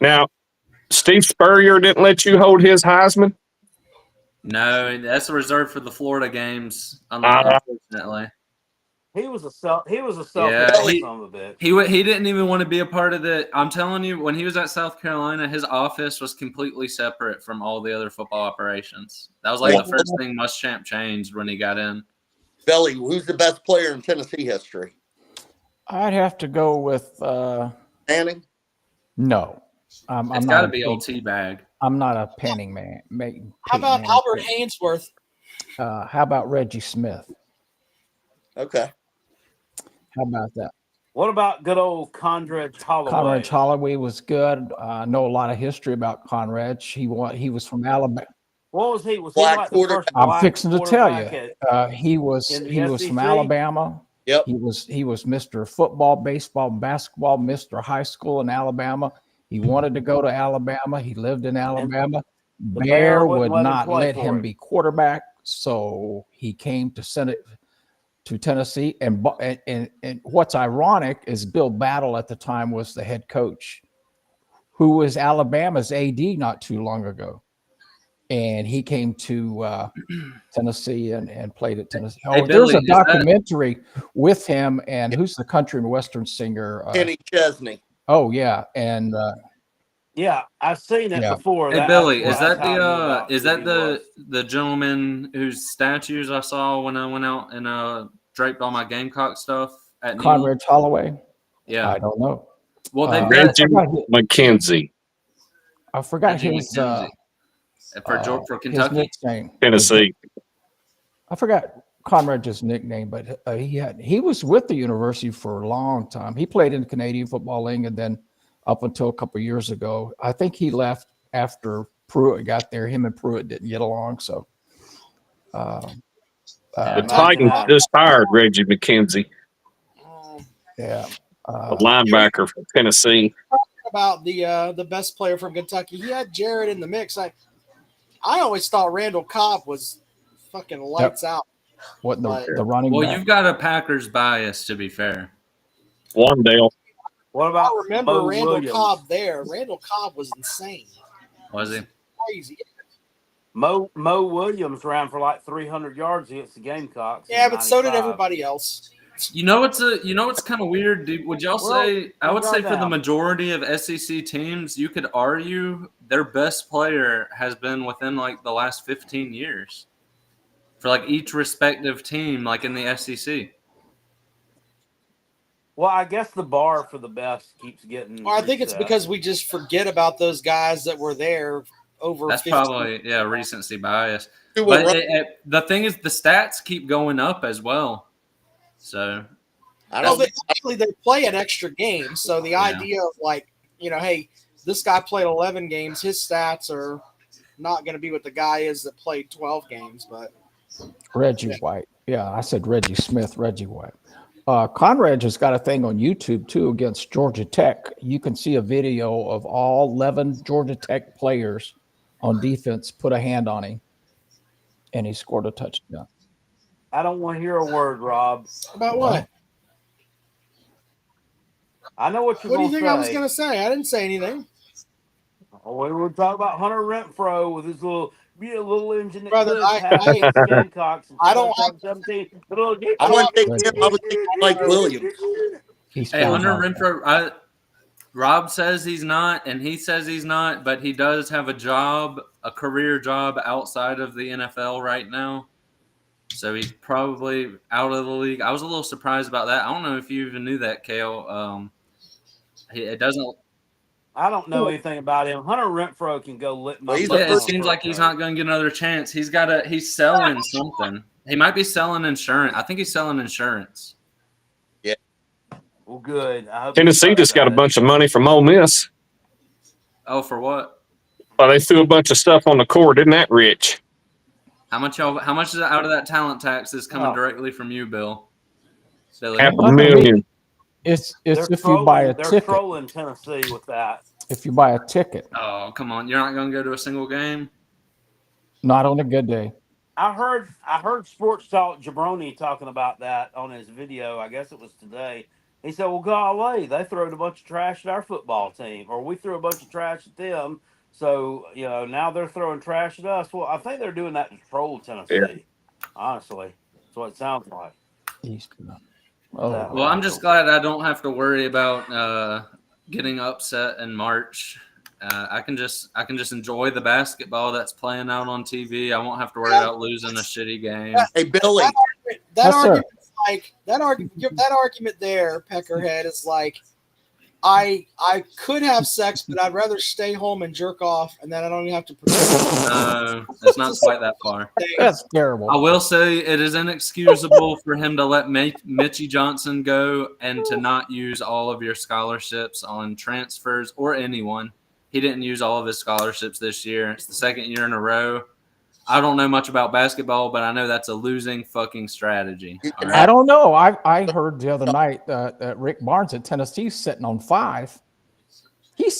Now, Steve Spurrier didn't let you hold his Heisman? No, that's reserved for the Florida games. Unfortunately, he was a selfish son of a bitch. He didn't even want to be a part of the. I'm telling you, when he was at South Carolina, his office was completely separate from all the other football operations. That was like the first thing Muschamp changed when he got in. Belly, who's the best player in Tennessee history? I'd have to go with Manning. No. It's got to be old Teabag. I'm not a Panning man. How about Albert Hainsworth? How about Reggie Smith? Okay. How about that? What about good old Conrad Holloway? Conrad Holloway was good. I know a lot of history about Conrad. He was from Alabama. What was he? Was Black he like the first I'm black fixing to tell you. quarterback He was SEC? from Alabama. Yep. He was Mr. Football, baseball, basketball, Mr. High School in Alabama. He wanted to go to Alabama. He lived in Alabama. Bear would not let him be quarterback, so he came to Tennessee. And what's ironic is Bill Battle at the time was the head coach, who was Alabama's AD not too long ago. And he came to Tennessee and played at Tennessee. Hey, There's Billy, a documentary with him and who's the country and western singer? Kenny Chesney. Oh yeah, and Yeah, I've seen it before. Hey Billy, is that the gentleman whose statues I saw when I went out and draped all my Gamecock stuff at Conrad Holloway? Yeah, I don't know. Well, they've Reggie McKenzie. I forgot Reggie his McKenzie. For Kentucky, his nickname. Tennessee. I forgot Conrad's nickname, but he was with the university for a long time. He played in the Canadian Football League, and then up until a couple of years ago, I think he left after Pruitt got there. Him and Pruitt didn't get along, so. The Titans just hired Reggie McKenzie, Yeah. a linebacker from Tennessee. About the best player from Kentucky, he had Jared in the mix. I always thought Randall Cobb was fucking lights out. What the running well, back? you've got a Packers bias, to be fair. Wandale. What about I remember Bo Randall Williams? Cobb there. Randall Cobb was insane. Was he? Crazy. Mo Williams ran for like 300 yards against the Gamecocks. Yeah, in but so did 95. everybody else. You know what's kind of weird, dude? Would y'all Well, say? I would say right for the now. majority of SEC teams, you could argue their best player has been within like the last 15 years for like each respective team, like in the SEC. Well, I guess the bar for the best keeps getting. Or I think it's reset. because we just forget about those guys that were there over. That's 50. probably recency bias. Who But would run- the thing is, the stats keep going up as well. So I Well, don't. they play an extra game, so the idea of like, hey, this guy played 11 games, his stats are not going to be what the guy is that played 12 games. But Reggie White. Yeah, I said Reggie Smith, Reggie White. Conrad has got a thing on YouTube too against Georgia Tech. You can see a video of all 11 Georgia Tech players on defense put a hand on him, and he scored a touchdown. I don't want to hear a word, Rob. about what? I know what you're What do you going to think say. I was going to say? I didn't say anything. Oh, we were talking about Hunter Renfro with his little engine that Brother, could have the Gamecocks. I don't- 17. I wouldn't take him. I would take Mike Williams. He's hey, Hunter fine. Renfro. Rob says he's not, and he says he's not, but he does have a career job outside of the NFL right now. So he's probably out of the league. I was a little surprised about that. I don't know if you even knew that, Kale. It doesn't. I don't know anything about him. Hunter Renfro can go lit my. Well, he's butt a It off seems for like a he's day. not going to get another chance. He's selling something. He might be selling insurance. I think he's selling insurance. Well, good. I hope Tennessee he's just got a about it. bunch of money from Ole Miss. Oh, for what? Well, they threw a bunch of stuff on the court. Isn't that rich? How much is out of that talent tax is coming Oh. directly from you, Bill? Billy? $500,000. It's They're if you buy a they're ticket. trolling Tennessee with that. If you buy a ticket, Oh, come on. You're not going to go to a single game? not on a good day. I heard Sports Talk Jabroni talking about that on his video. I guess it was today. He said, "Well, golly, they threw a bunch of trash at our football team, or we threw a bunch of trash at them. So now they're throwing trash at us." Well, I think they're doing that to troll Tennessee. Yeah. Honestly, that's what it sounds like. Oh, Well, I'm just glad I don't have to worry about getting upset in March. I can just enjoy the basketball that's playing out on TV. I won't have to worry about losing a shitty game. Hey, Billy. That Yes, sir. argument is like that argument there, Peckerhead, is like I could have sex, but I'd rather stay home and jerk off, and then I don't even have to participate. No, it's not quite that far. that's terrible. I will say it is inexcusable for him to let Mitchie Johnson go and to not use all of your scholarships on transfers or anyone. He didn't use all of his scholarships this year. It's the second year in a row. I don't know much about basketball, but I know that's a losing fucking strategy. You can All I right? don't know. I heard the other night that Rick Barnes at Tennessee's sitting on 5.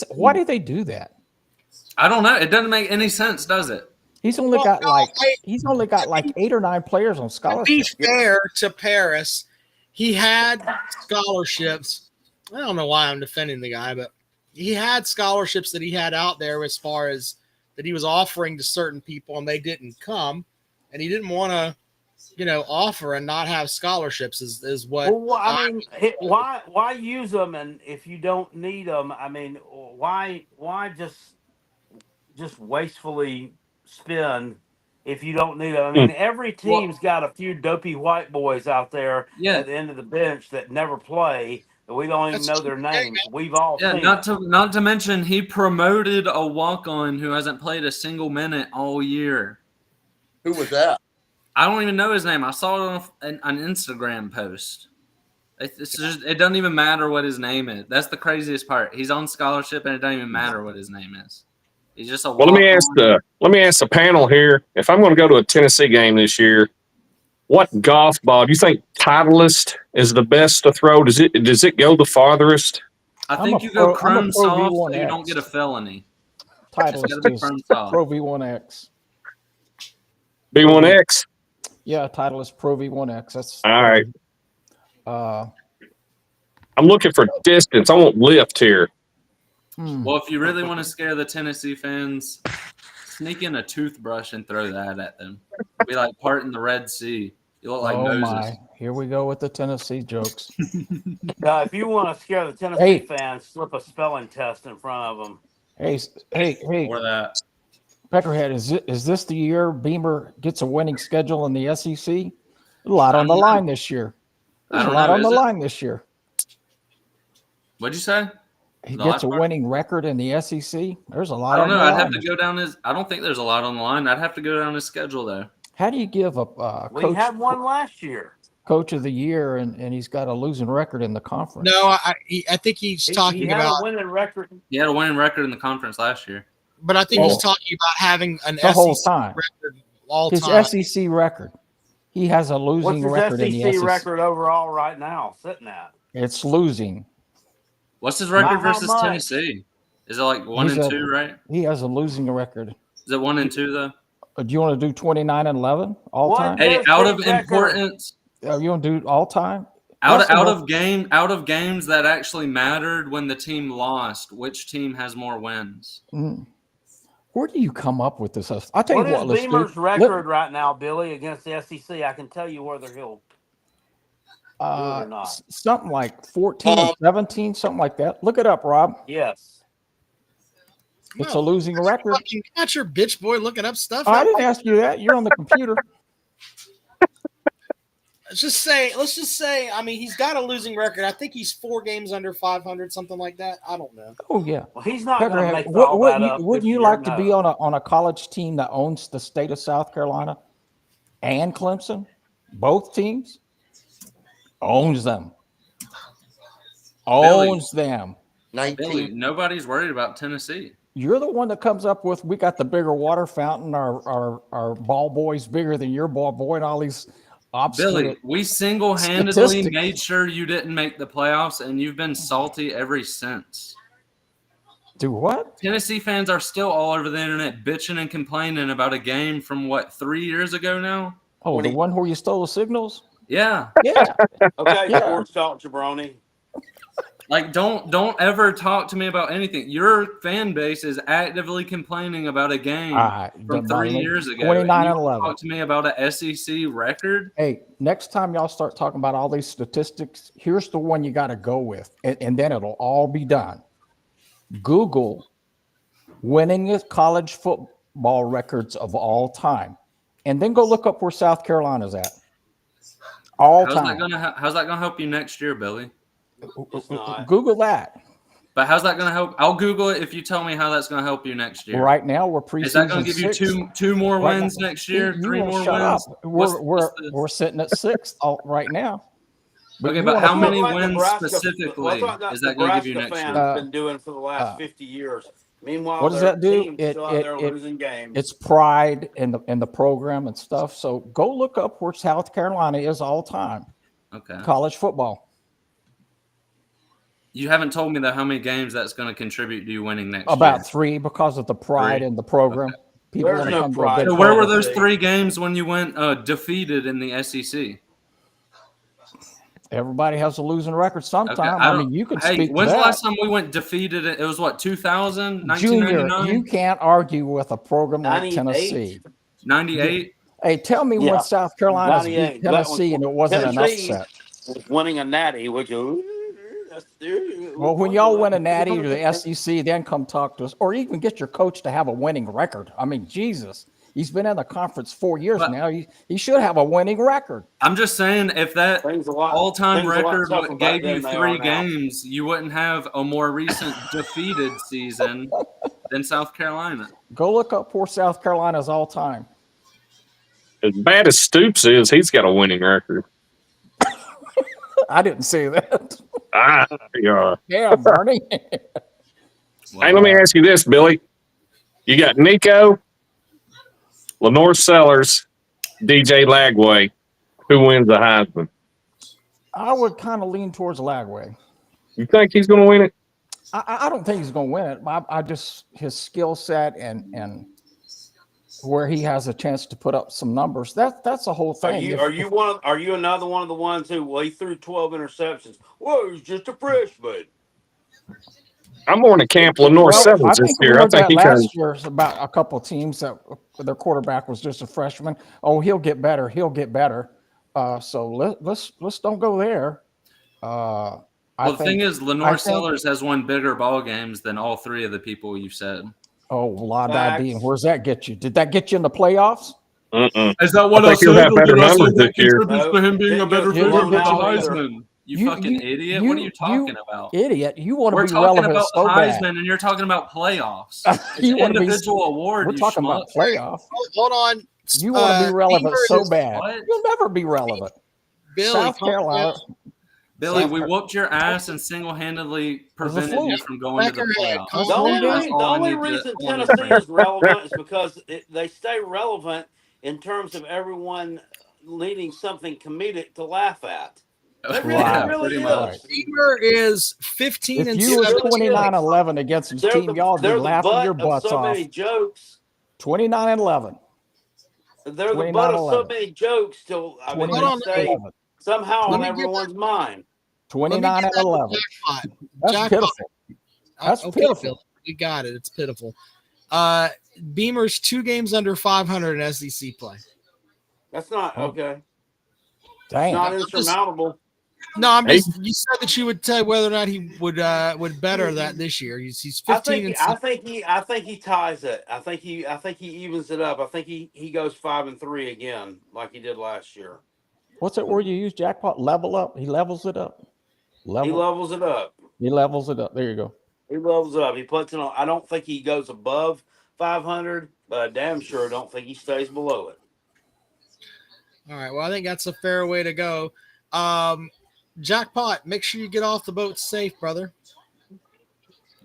Why did they do that? I don't know. It doesn't make any sense, does it? He's only Well, got no, like 8 or 9 players on To be scholarship. fair to Paris, he had scholarships. I don't know why I'm defending the guy, but he had scholarships that he had out there as far as that he was offering to certain people, and they didn't come, and he didn't want to, offer and not have scholarships. Is what? Well, I mean, why use them? And if you don't need them, I mean, why just wastefully spend if you don't need them? I mean, every team's got a few dopey white boys out there Yeah. at the end of the bench that never play. That we don't even know their names. We've all Yeah, seen. not to mention he promoted a walk-on who hasn't played a single minute all year. Who was that? I don't even know his name. I saw it on an Instagram post. It doesn't even matter what his name is. That's the craziest part. He's on scholarship, and it doesn't even matter what his name is. He's just a Well, let me ask the panel here. If I'm going to go to a Tennessee game this year, what golf ball do you think Titleist is the best to throw? Does it go the farthest? I I'm think a you go pro- I'm a chrome pro soft so V1X. you don't get a felony. Titleist It's gotta be is chrome soft. Pro V1X. B1X? Yeah, Titleist Pro V1X. That's All right. Uh, I'm looking for distance. I want lift here. hmm. Well, if you really want to scare the Tennessee fans, sneak in a toothbrush and throw that at them. Be like parting the Red Sea. You look like Oh Moses. my! Here we go with the Tennessee jokes. If you want to scare the Tennessee Hey. fans, slip a spelling test in front of them. Hey! Or that. Peckerhead, is this the year Beamer gets a winning schedule in the SEC? A lot on the line this year. There's a lot on the line this year. What'd you say? He gets a winning record in the SEC. There's a lot. I don't know. On the I'd line. have to go down his. I don't think there's a lot on the line. I'd have to go down his schedule though. How do you give a We had one last year. coach of the year and he's got a losing record in the conference? No, I think he's talking he had about a winning record. He had a winning record in the conference last year. But I think he's talking about having an the SEC whole time. record all His time. SEC record. He has a losing What's record his in SEC the SEC. record overall right now? Sitting at. It's losing. What's his record Not how versus much. Tennessee? Is it like 1 He's and a- 2, right? He has a losing record. Is it 1 and 2 though? Do you want to do 29-11 all What? time? Hey, There's out of big record. importance, You want to do all time? out That's of games that actually mattered when the team lost, which team has more wins? Where do you come up with this? I'll tell What you what. is Let's do. Beamer's record right now, Billy, against the SEC? I can tell you whether he'll do it or not. Something like 14 and 17, something like that. Look it up, Rob. Yes. It's a losing record. Fucking got your bitch boy looking up stuff. I didn't ask you that. You're on the computer. Let's just say, I mean, he's got a losing record. I think he's 4 games under 500, something like that. I don't know. Oh yeah. Well, he's not going to make Wouldn't all that up. wouldn't this you year, like to no. be on a college team that owns the state of South Carolina and Clemson? Both teams owns them. Owns them. 19. Billy, nobody's worried about Tennessee. You're the one that comes up with we got the bigger water fountain. Our ball boy's bigger than your ball boy, and all these obstinate. Billy, we single-handedly Statistics. made sure you didn't make the playoffs, and you've been salty ever since. Do what? Tennessee fans are still all over the internet bitching and complaining about a game from, 3 years ago now? Oh, the one where you stole the signals? Yeah. Yeah. Okay, Yeah. sports talk, jabroni. Like, don't ever talk to me about anything. Your fan base is actively complaining about a game from 3 years ago. 29-11. Talk to me about a SEC record. Hey, next time y'all start talking about all these statistics, here's the one you got to go with, and then it'll all be done. Google winningest college football records of all time, and then go look up where South Carolina's at. All time. How's that gonna help you next year, Billy? It's not. Google that. But how's that gonna help? I'll Google it if you tell me how that's gonna help you next year. Right now, we're preseason. Is that gonna give you 6. two more Right wins now. next year? You 3 won't more shut wins? up. What's the- We're sitting at 6 right now. Okay, you but wanna how put- many Like wins Nebraska- specifically what's like is that going to give you Nebraska next fans year? been doing for the last 50 years. Meanwhile, What does their that do? team's still out there losing games. It's pride in the program and stuff. So go look up where South Carolina is all time. Okay. College football. You haven't told me though how many games that's going to contribute to you winning next About year. 3 because of the pride 3. in the program. People There's want to no come to a pride. big So where were program. those 3 games when you went defeated in the SEC? Everybody has a losing record sometime. Okay, I mean, you can speak to when's the that. last time we went defeated? It was 2000, Junior, 1999, you can't argue with a program like 98. Tennessee. 98. Hey, tell me Yeah. when South Carolina's 98. beat Tennessee and it wasn't an Tennessee upset. was winning a natty, which Well, when y'all win a natty to the SEC, then come talk to us, or even get your coach to have a winning record. I mean, Jesus, he's been in the conference 4 years now. He should have a winning record. I'm just saying, if that Things a lot- all-time things a lot record tougher back gave you then than they 3 are now. games, you wouldn't have a more recent defeated season than South Carolina. Go look up poor South Carolina's all time. As bad as Stoops is, he's got a winning record. I didn't say that. Yeah. Yeah, Barney. Hey, let me ask you this, Billy. You got Nico, Lenore Sellers, DJ Lagway. Who wins the Heisman? I would kind of lean towards Lagway. You think he's going to win it? I don't think he's going to win it. I just his skill set and where he has a chance to put up some numbers. That's the whole thing. Are you another one of the ones who he threw 12 interceptions? Well, he's just a freshman. I'm more in the camp Lenore Well, I Sellers this think we year. I heard think that he can. last year about a couple of teams that their quarterback was just a freshman. Oh, he'll get better. He'll get better. So let's don't go there. Well, the thing is, Lenore Sellers has won bigger ball games than all three of the people you said. Oh, La Facts. Di. Where's that get you? Did that get you in the playoffs? Is that what I I, think he'll said? have Or better did I say numbers that this year. contributes to him being a Didn't better get favorite with the blown out either. Heisman? You fucking idiot. What are you talking about? Idiot. You want to We're be talking relevant about so bad. Heisman, and you're talking about playoffs. It's You an wanna be- individual award. We're you talking schmuck. about playoff. Hold on. You want to be relevant Beamer so is- bad. What? You'll never be relevant. Billy, South calm Carolina. down. Billy, we whooped your ass and single-handedly prevented fluke. you from going to the Peckerhead, playoffs. calm The only, down. That's the all I only need to- reason I wanted to Tennessee say. is relevant is because they stay relevant in terms of everyone needing something comedic to laugh at. They really, Yeah, it really pretty is. much. Beamer is 15 If and you was 7. 29-11 against his They're team, y'all they're be the laughing your butt of butts so off. many jokes. 29-11. They're the butt of so 29-11. many jokes till I mean, they 29-11. stay somehow Let on me get everyone's mind. Let me get that 29-11. Jackpot. That's Jackpot. pitiful. That's Okay, pitiful. Bill, we got it. It's pitiful. Beamer's 2 games under 500 in SEC play. That's not Oh. okay. It's Dang. not insurmountable. No, I'm Hey. just. You said that you would tell whether or not he would better that this year. He's 15 and 7. I think he ties it. I think he evens it up. I think he goes 5-3 again, like he did last year. What's that word you use, Jackpot? Level up. He levels it up. He levels it up. He levels it up. There you go. He levels it up. He puts it on. I don't think he goes above 500, but I damn sure don't think he stays below it. All right. Well, I think that's a fair way to go. Jackpot, make sure you get off the boat safe, brother.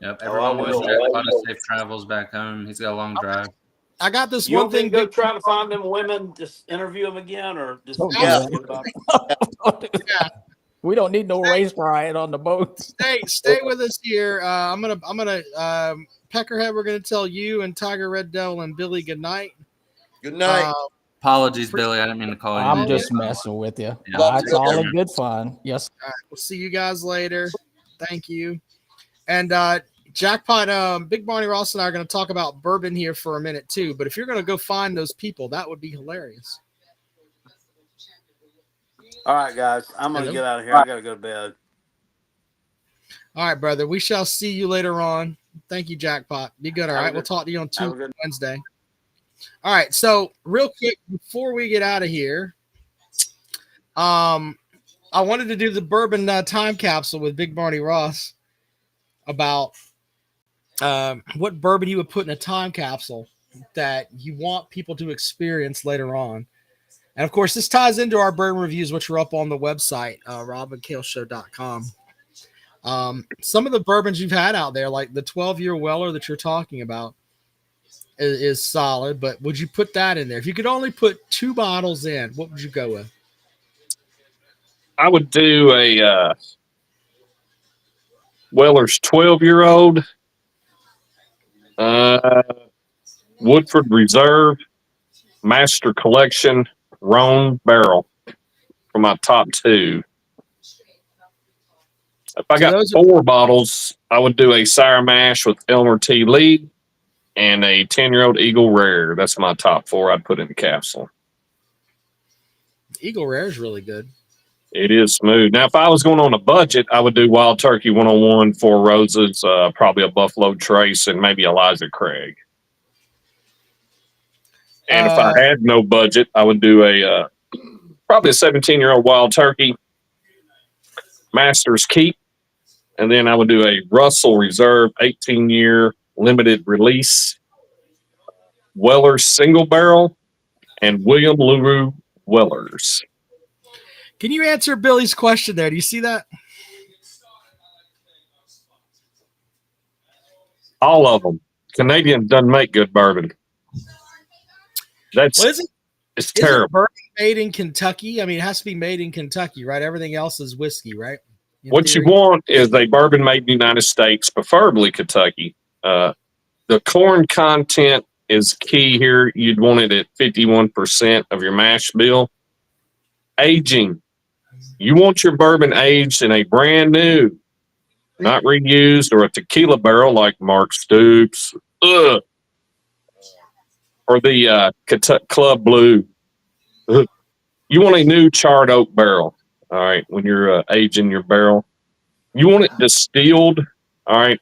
Yep, I everyone wish will. Jackpot a safe travels back home. He's got a long drive. I got this You one want me to thing. go Big, try to find them women, just interview them again, or just Oh, yeah. forget about it? We don't need no race riot on the boat. stay with us here. I'm gonna Peckerhead. We're gonna tell you and Tiger Red Devil and Billy good night. Good night. Apologies, Billy. I didn't mean to call you. I'm an just idiot. messing with you. Yeah. It's all in good fun. Yes. All right, we'll see you guys later. Thank you. And Jackpot, Big Barney Ross and I are going to talk about bourbon here for a minute too. But if you're going to go find those people, that would be hilarious. All right, guys, I'm gonna Hello? get out of here. I gotta go to bed. All right, brother. We shall see you later on. Thank you, Jackpot. Be good. All Have a right. We'll good- talk to you on have a good- Wednesday. All right. So real quick before we get out of here, I wanted to do the bourbon time capsule with Big Barney Ross about what bourbon he would put in a time capsule that you want people to experience later on. And of course, this ties into our bourbon reviews, which are up on the website, robandkaleshow.com. Some of the bourbons you've had out there, like the 12-year Weller that you're talking about, is solid. But would you put that in there? If you could only put 2 bottles in, what would you go with? I would do a Weller's 12-year-old, Woodford Reserve, Master Collection, Rhone Barrel for my top 2. If I So got those are- 4 bottles, I would do a Sour Mash with Elmer T. Lee and a 10-year-old Eagle Rare. That's my top 4 I'd put in the capsule. Eagle Rare is really good. It is smooth. Now, if I was going on a budget, I would do Wild Turkey 101, 4 Roses, probably a Buffalo Trace, and maybe Eliza Craig. And if I had no budget, I would do probably a 17-year-old Wild Turkey, Master's Keep, and then I would do a Russell Reserve 18-year limited release, Weller's Single Barrel, and William LaRue Weller's. Can you answer Billy's question there? Do you see that? All of them. Canadian doesn't make good bourbon. That's Well, isn't it's terrible. bourbon made in Kentucky? I mean, it has to be made in Kentucky, right? Everything else is whiskey, right? In What you theory. want is a bourbon made in the United States, preferably Kentucky. The corn content is key here. You'd want it at 51% of your mash bill. Aging. You want your bourbon aged in a brand new not reused, or a tequila barrel like Mark Stoops, ugh, or the Club Blue. Ugh. You want a new charred oak barrel, all right, when you're aging your barrel. You want it distilled, all right,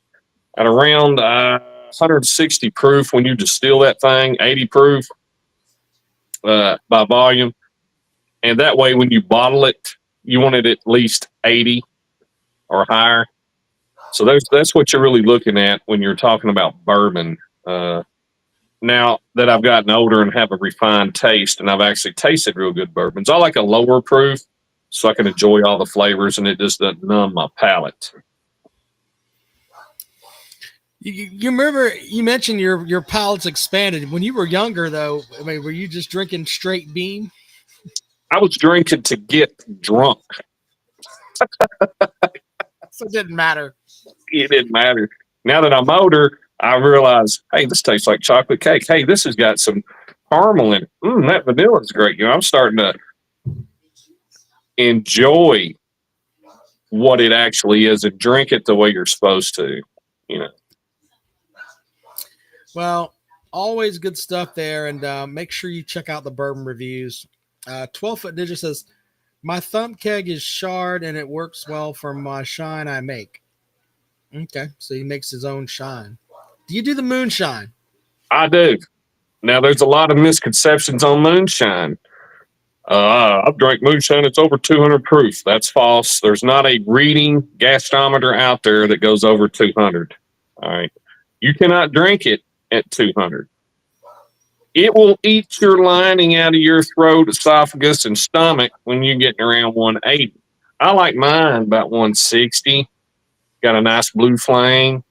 at around 160 proof when you distill that thing, 80 proof by volume. And that way, when you bottle it, you want it at least 80 or higher. So that's what you're really looking at when you're talking about bourbon. Now that I've gotten older and have a refined taste, and I've actually tasted real good bourbons, I like a lower proof so I can enjoy all the flavors and it just doesn't numb my palate. You remember you mentioned your palate's expanded. When you were younger, though, I mean, were you just drinking straight beam? I was drinking to get drunk. So it didn't matter. It didn't matter. Now that I'm older, I realize, hey, this tastes like chocolate cake. Hey, this has got some caramel in it. That vanilla is great. I'm starting to enjoy what it actually is and drink it the way you're supposed to. Well, always good stuff there, and make sure you check out the bourbon reviews. 12-foot Ninja says, my thumb keg is shard and it works well for my shine I make. Okay, so he makes his own shine. Do you do the moonshine? I do. Now, there's a lot of misconceptions on moonshine. I've drank moonshine. It's over 200 proof. That's false. There's not a reading gasometer out there that goes over 200. All right. You cannot drink it at 200. It will eat your lining out of your throat, esophagus, and stomach when you're getting around 180. I like mine about 160. Got a nice blue flame.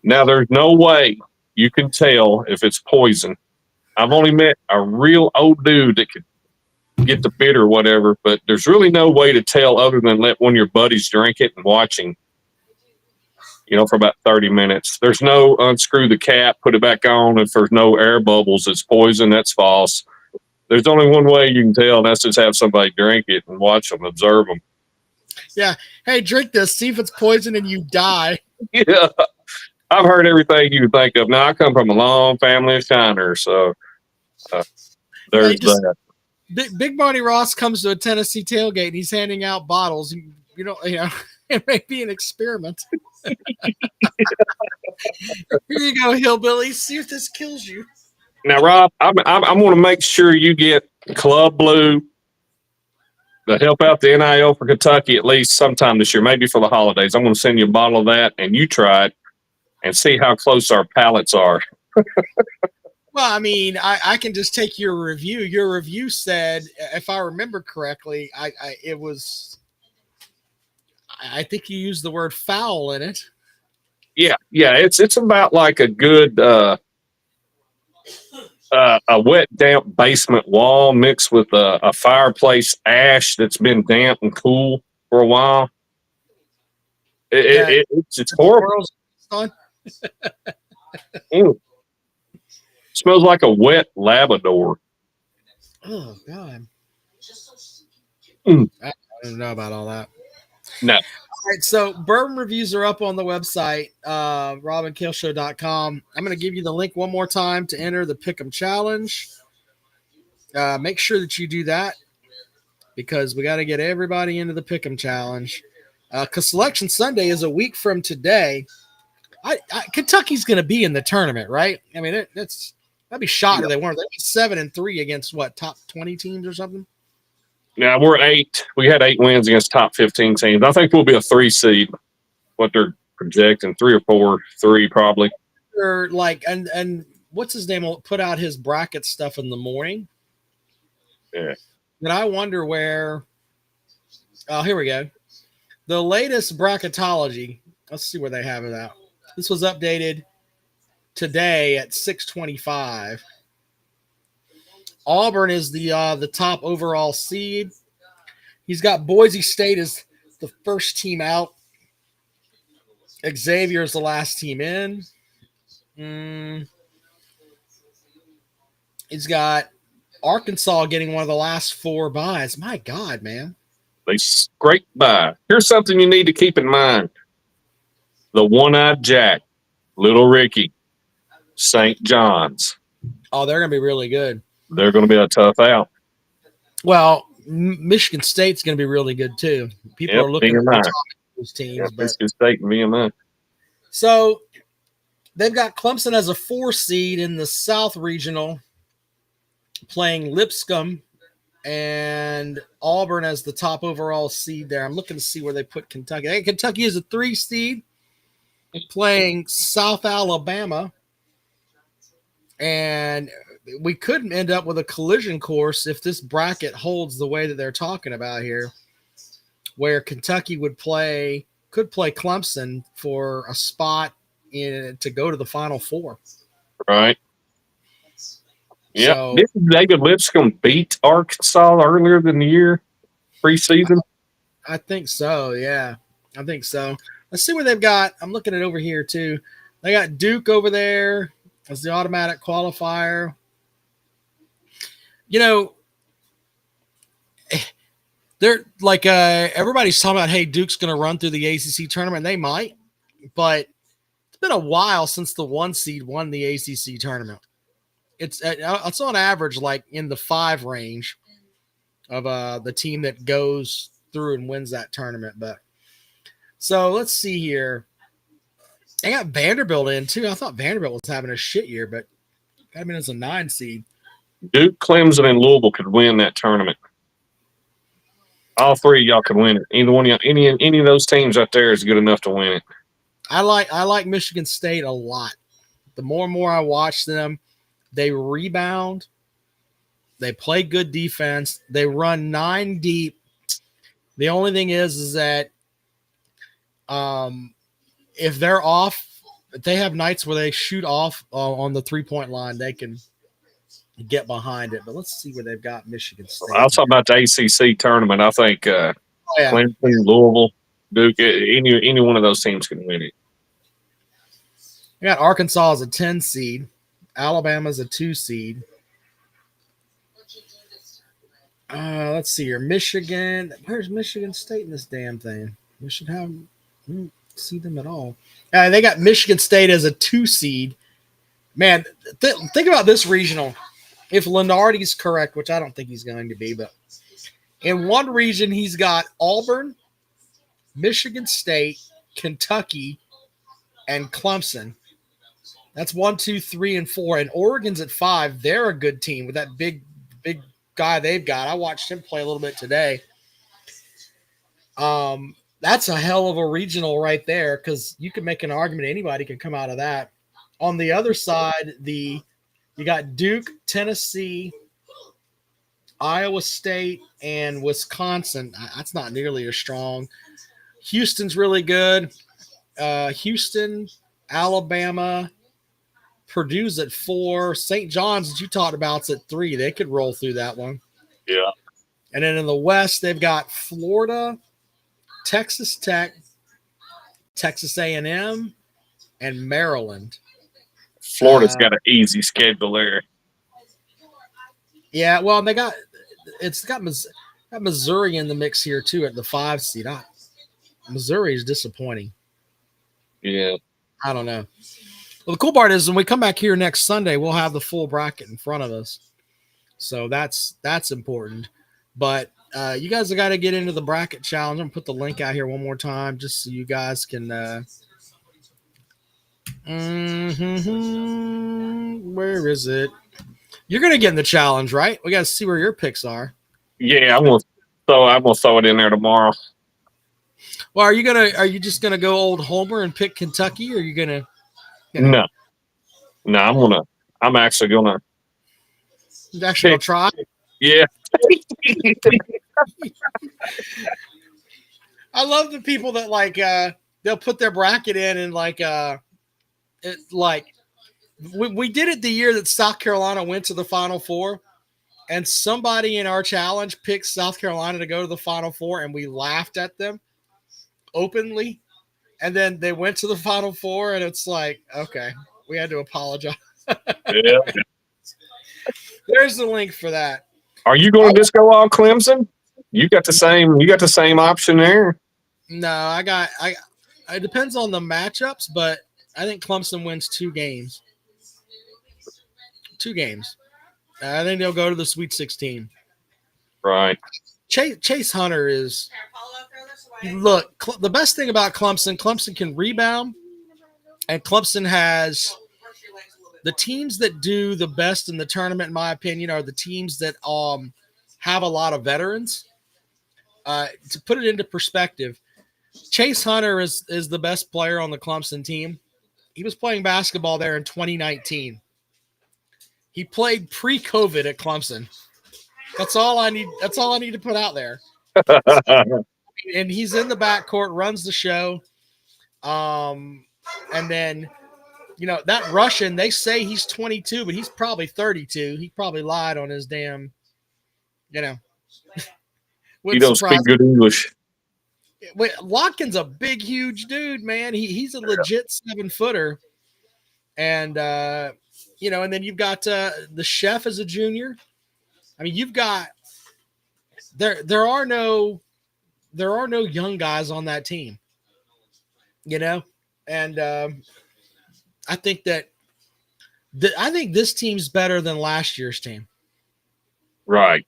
Now, there's no way you can tell if it's poison. I've only met a real old dude that could get the bitter or whatever, but there's really no way to tell other than let one of your buddies drink it and watching, for about 30 minutes. There's no unscrew the cap, put it back on. If there's no air bubbles, it's poison. That's false. There's only one way you can tell, and that's just have somebody drink it and watch them, observe them. Yeah. Hey, drink this. See if it's poison and you die. Yeah. I've heard everything you think of. Now, I come from a long family of shiners, so there's that. Big Barney Ross comes to a Tennessee tailgate and he's handing out bottles. It may be an experiment. Here you go, hillbilly. See if this kills you. Now, Rob, I want to make sure you get Club Blue to help out the NIL for Kentucky at least sometime this year, maybe for the holidays. I'm going to send you a bottle of that, and you try it and see how close our palates are. Well, I mean, I can just take your review. Your review said, if I remember correctly, I think you used the word foul in it. Yeah, it's about like a good a wet, damp basement wall mixed with a fireplace ash that's been damp and cool for a while. It's horrible. Smells like a wet Labrador. Oh God! I don't know about all that. No. All right, so bourbon reviews are up on the website, robandkaleshow.com. I'm going to give you the link one more time to enter the Pick'em Challenge. Make sure that you do that because we got to get everybody into the Pick'em Challenge. Because Selection Sunday is a week from today. Kentucky's going to be in the tournament, right? I mean, that'd be shocking if they weren't. They'd be 7-3 against what, top 20 teams or something? Now we're 8. We had 8 wins against top 15 teams. I think we'll be a 3 seed. What they're projecting, 3 or 4, 3 probably. Or and what's his name will put out his bracket stuff in the morning. Yeah. But I wonder where. Oh, here we go. The latest bracketology. Let's see where they have it out. This was updated today at 6:25. Auburn is the top overall seed. He's got Boise State as the first team out. Xavier is the last team in. He's got Arkansas getting one of the last 4 byes. My God, man. They scrape by. Here's something you need to keep in mind. The one-eyed Jack, Little Ricky, St. John's. Oh, they're going to be really good. They're going to be a tough out. Well, Michigan State's going to be really good too. People Yep, are looking at VMI. those teams. Yep, But Michigan State and VMI. so they've got Clemson as a 4 seed in the South Regional, playing Lipscomb, and Auburn as the top overall seed there. I'm looking to see where they put Kentucky. Hey, Kentucky is a 3 seed, playing South Alabama. And we could end up with a collision course if this bracket holds the way that they're talking about here, where Kentucky could play Clemson for a spot to go to the Final Four. Right. Yeah. So, Didn't David Lipscomb beat Arkansas earlier in the year, preseason? I think so. Yeah, I think so. Let's see where they've got. I'm looking at over here too. They got Duke over there as the automatic qualifier. You know, they're like everybody's talking about, hey, Duke's going to run through the ACC tournament. They might, but it's been a while since the 1 seed won the ACC tournament. It's on average like in the 5 range of the team that goes through and wins that tournament. But so let's see here. They got Vanderbilt in too. I thought Vanderbilt was having a shit year, but I mean, it's a 9 seed. Duke, Clemson, and Louisville could win that tournament. All 3 of y'all could win it. Either one of y'all, any of those teams out there is good enough to win it. I like Michigan State a lot. The more and more I watch them, they rebound. They play good defense. They run 9 deep. The only thing is that if they're off, if they have nights where they shoot off on the 3-point line, they can get behind it. But let's see where they've got Michigan State. I'll talk about the ACC tournament. I think Clemson, Louisville, Duke, any one of those teams can win it. We got Arkansas as a 10 seed. Alabama's a 2 seed. Let's see here. Michigan. Where's Michigan State in this damn thing? We should have see them at all. They got Michigan State as a 2 seed. Man, think about this regional. If Lenardi's correct, which I don't think he's going to be, but in one region he's got Auburn, Michigan State, Kentucky, and Clemson. That's 1, 2, 3, and 4. And Oregon's at 5. They're a good team with that big guy they've got. I watched him play a little bit today. That's a hell of a regional right there, because you can make an argument anybody can come out of that. On the other side, you got Duke, Tennessee, Iowa State, and Wisconsin. That's not nearly as strong. Houston's really good. Houston, Alabama, Purdue's at 4. St. John's, that you talked about, is at 3. They could roll through that one. Yeah. And then in the West, they've got Florida, Texas Tech, Texas A&M, and Maryland. Florida's got an easy schedule there. Yeah, well, they got Missouri in the mix here too at the 5 seed. Missouri is disappointing. Yeah. I don't know. Well, the cool part is when we come back here next Sunday, we'll have the full bracket in front of us. So that's important. But you guys have got to get into the bracket challenge. I'm going to put the link out here one more time just so you guys can where is it? You're going to get in the challenge, right? We got to see where your picks are. Yeah, I'm gonna throw it in there tomorrow. Well, are you just gonna go old Homer and pick Kentucky, or are you gonna? No, I'm actually gonna Try. Yeah. I love the people that they'll put their bracket in and we did it the year that South Carolina went to the Final Four, and somebody in our challenge picked South Carolina to go to the Final Four, and we laughed at them openly. And then they went to the Final Four, and it's like, okay, we had to apologize. Yeah. There's the link for that. Are you going to just go all Clemson? You got the same option there. No, it depends on the matchups, but I think Clemson wins 2 games. 2 games. I think they'll go to the Sweet 16. Right. Chase Hunter is look. The best thing about Clemson can rebound, and Clemson has the teams that do the best in the tournament, in my opinion, are the teams that have a lot of veterans. To put it into perspective, Chase Hunter is the best player on the Clemson team. He was playing basketball there in 2019. He played pre-COVID at Clemson. That's all I need. That's all I need to put out there. And he's in the backcourt, runs the show. And then, that Russian, they say he's 22, but he's probably 32. He probably lied on his damn, You wouldn't don't surprise speak good English. Wait, Watkins a big, huge dude, man. He's a legit 7-footer. And, and then you've got the chef as a junior. I mean, you've got there are no young guys on that team, and I think that I think this team's better than last year's team. Right.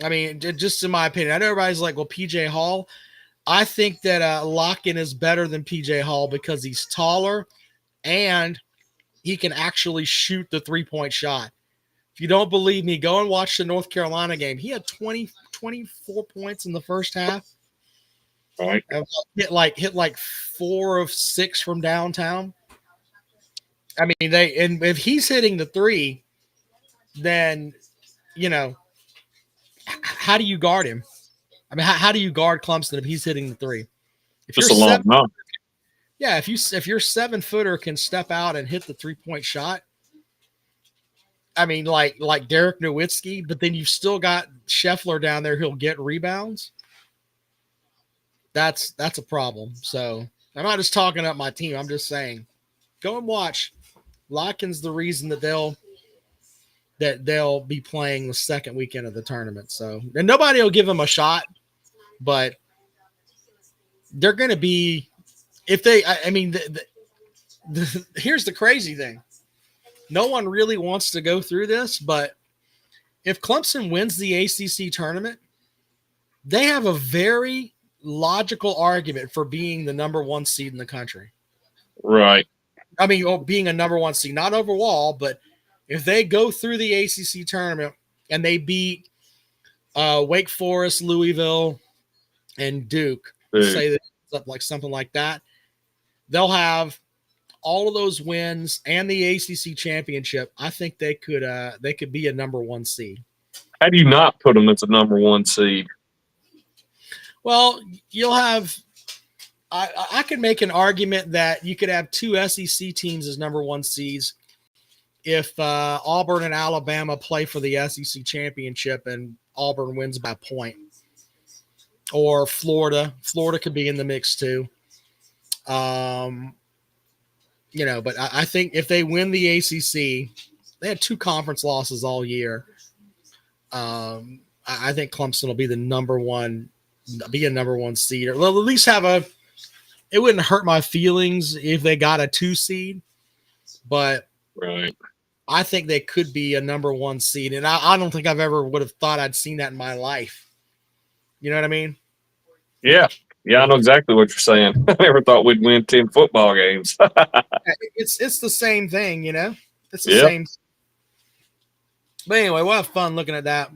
I mean, just in my opinion, I know everybody's like, well, PJ Hall. I think that Locken is better than PJ Hall because he's taller and he can actually shoot the 3-point shot. If you don't believe me, go and watch the North Carolina game. He had 24 points in the first half. Right. Hit like 4 of 6 from downtown. I mean, and if he's hitting the 3, then how do you guard him? I mean, how do you guard Clemson if he's hitting the 3? Just a long knock. Yeah, if your 7-footer can step out and hit the 3-point shot, I mean, like Derek Nowitzki, but then you've still got Scheffler down there who'll get rebounds. That's a problem. So I'm not just talking up my team. I'm just saying, go and watch. Locken's the reason that they'll be playing the second weekend of the tournament. So, and nobody will give them a shot, but they're going to be, if they, I mean, here's the crazy thing. No one really wants to go through this, but if Clemson wins the ACC tournament, they have a very logical argument for being the number 1 seed in the country. Right. I mean, being a number 1 seed, not overall, but if they go through the ACC tournament and they beat Wake Forest, Louisville, and Duke, say that it's like something like that, they'll have all of those wins and the ACC championship. I think they could be a number 1 seed. How do you not put them as a number 1 seed? Well, you'll have. I could make an argument that you could have 2 SEC teams as number 1 seeds if Auburn and Alabama play for the SEC championship and Auburn wins by a point, or Florida could be in the mix too. But I think if they win the ACC, they had 2 conference losses all year. I think Clemson will be a number 1 seed, or at least have it wouldn't hurt my feelings if they got a 2 seed, but right. I think they could be a number 1 seed. And I don't think I've ever would have thought I'd seen that in my life. You know what I mean? Yeah. Yeah, I know exactly what you're saying. I never thought we'd win 10 football games. It's the same thing, It's the same. But anyway, we'll have fun looking at that.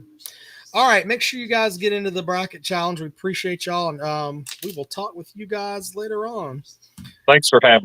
All right, make sure you guys get into the bracket challenge. We appreciate y'all, and we will talk with you guys later on. Thanks for having me.